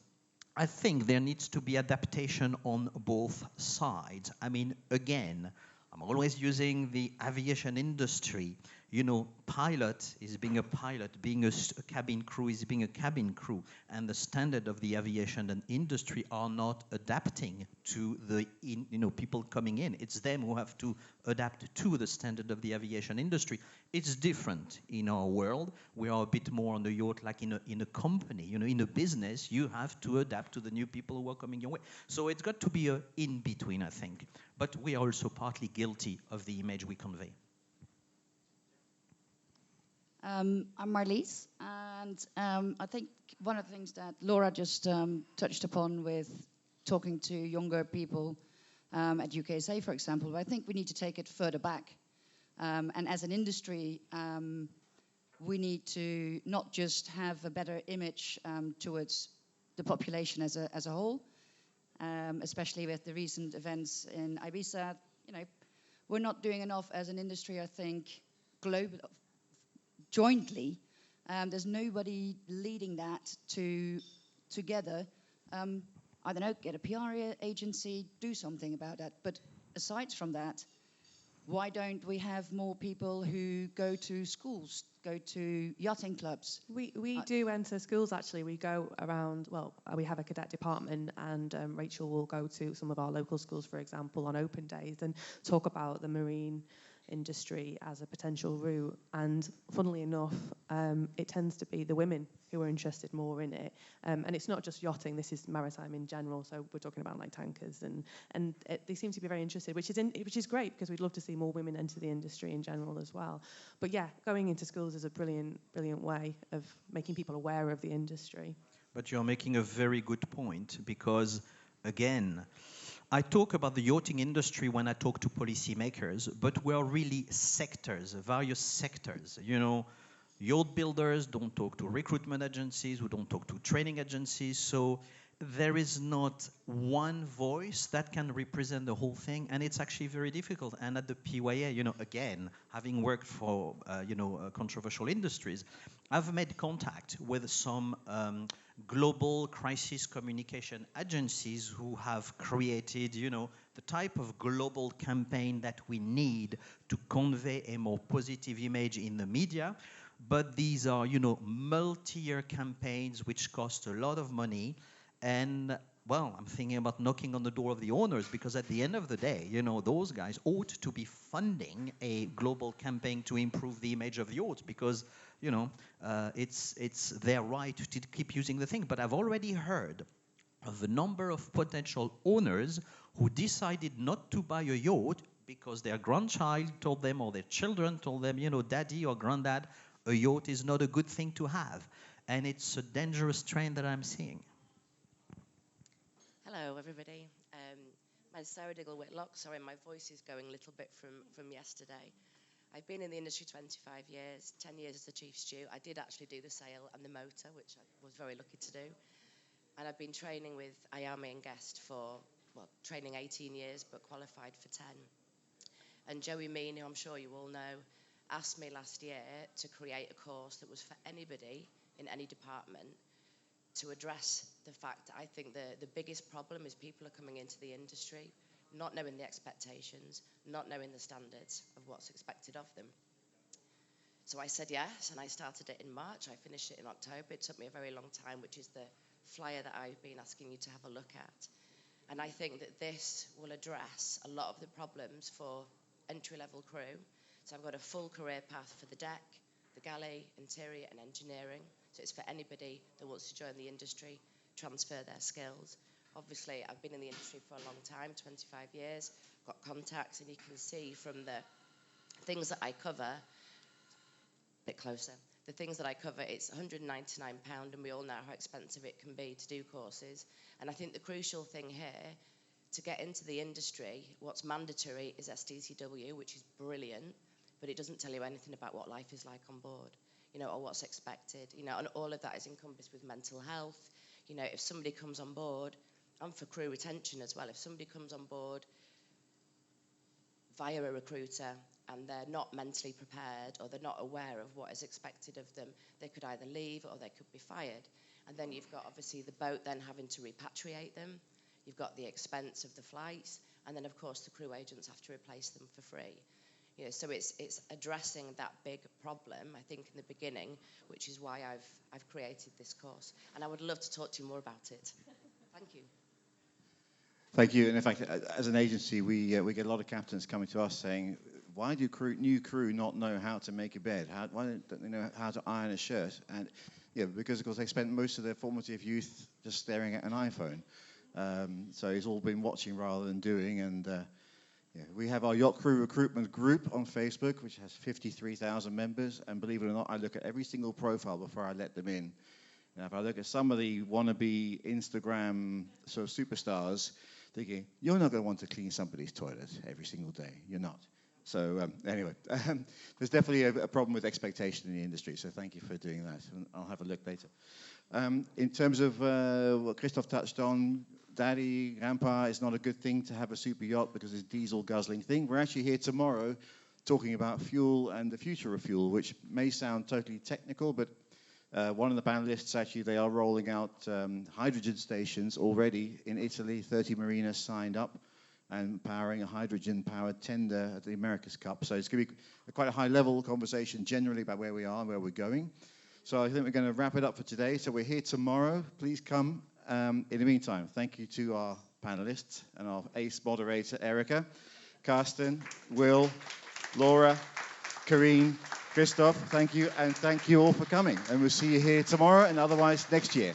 I think there needs to be adaptation on both sides. Again, I'm always using the aviation industry. Pilot is being a pilot, being a cabin crew is being a cabin crew, and the standard of the aviation and industry are not adapting to the people coming in. It's them who have to adapt to the standard of the aviation industry. It's different in our world. We are a bit more on the yacht, like in a company. In a business, you have to adapt to the new people who are coming your way. So it's got to be a in between, I think. But we are also partly guilty of the image we convey. I'm Marlies, and I think one of the things that Laura just touched upon with talking to younger people at UKSA, for example, I think we need to take it further back. And as an industry, we need to not just have a better image towards the population as a whole, especially with the recent events in Ibiza. We're not doing enough as an industry, I think, globally. Jointly, there's nobody leading that together. I don't know, get a PR agency, do something about that. But aside from that, why don't we have more people who go to schools, go to yachting clubs? We do enter schools, actually. We go around, we have a cadet department, and Rachel will go to some of our local schools, for example, on open days and talk about the marine industry as a potential route. And funnily enough, it tends to be the women who are interested more in it. And it's not just yachting, this is maritime in general, so we're talking about like tankers, and they seem to be very interested, which is great, because we'd love to see more women enter the industry in general as well. But yeah, going into schools is a brilliant way of making people aware of the industry. But you're making a very good point, because again, I talk about the yachting industry when I talk to policymakers, but we're really sectors, various sectors. yacht builders, don't talk to recruitment agencies, who don't talk to training agencies. So there is not one voice that can represent the whole thing, and it's actually very difficult. And at the PYA, again, having worked for, controversial industries, I've made contact with some global crisis communication agencies who have created, the type of global campaign that we need to convey a more positive image in the media. But these are, multi-year campaigns which cost a lot of money. And, well, I'm thinking about knocking on the door of the owners, because at the end of the day, those guys ought to be funding a global campaign to improve the image of the yacht, because, it's their right to keep using the thing. But I've already heard of a number of potential owners who decided not to buy a yacht because their grandchild told them, or their children told them, daddy or granddad, a yacht is not a good thing to have. And it's a dangerous trend that I'm seeing. Hello, everybody. My name's Sarah Diggle-Whitlock. Sorry, my voice is going a little bit from yesterday. I've been in the industry 25 years, 10 years as the chief stew. I did actually do the sail and the motor, which I was very lucky to do. And I've been training with Ayame and Guest for, training 18 years, but qualified for 10. And Joey Mean, who I'm sure you all know, asked me last year to create a course that was for anybody in any department, to address the fact that I think the biggest problem is people are coming into the industry not knowing the expectations, not knowing the standards of what's expected of them. So I said yes, and I started it in March. I finished it in October. It took me a very long time, which is the flyer that I've been asking you to have a look at. And I think that this will address a lot of the problems for entry-level crew. So I've got a full career path for the deck, the galley, interior, and engineering. So it's for anybody that wants to join the industry, transfer their skills. Obviously, I've been in the industry for a long time, 25 years, got contacts, and you can see from the things that I cover, a bit closer, the things that I cover, it's £199, and we all know how expensive it can be to do courses. And I think the crucial thing here, to get into the industry, what's mandatory is STCW, which is brilliant, but it doesn't tell you anything about what life is like on board, or what's expected, and all of that is encompassed with mental health. If somebody comes on board, and for crew retention as well, if somebody comes on board via a recruiter and they're not mentally prepared, or they're not aware of what is expected of them, they could either leave or they could be fired. And then you've got obviously the boat then having to repatriate them. You've got the expense of the flights, and then of course the crew agents have to replace them for free. So it's addressing that big problem, I think, in the beginning, which is why I've created this course. And I would love to talk to you more about it. Thank you. Thank you. And in fact, as an agency, we get a lot of captains coming to us saying, why do new crew not know how to make a bed? Why don't they know how to iron a shirt? And because of course they spent most of their formative youth just staring at an iPhone. So it's all been watching rather than doing. And we have our yacht crew recruitment group on Facebook, which has 53,000 members. And believe it or not, I look at every single profile before I let them in. Now, if I look at some of the wannabe Instagram sort of superstars, thinking, you're not going to want to clean somebody's toilet every single day. You're not. So anyway, there's definitely a problem with expectation in the industry. So thank you for doing that. And I'll have a look later. In terms of what Christophe touched on, Daddy, Grandpa, it's not a good thing to have a super yacht because it's a diesel guzzling thing. We're actually here tomorrow talking about fuel and the future of fuel, which may sound totally technical, but one of the panelists, actually, they are rolling out hydrogen stations already in Italy. 30 marinas signed up and powering a hydrogen-powered tender at the America's Cup. So it's going to be quite a high-level conversation generally about where we are and where we're going. So I think we're going to wrap it up for today. So we're here tomorrow. Please come. In the meantime, thank you to our panelists and our ace moderator, Erica, Carsten, Will, Laura, Karine, Christophe, thank you, and thank you all for coming. And we'll see you here tomorrow and otherwise next year.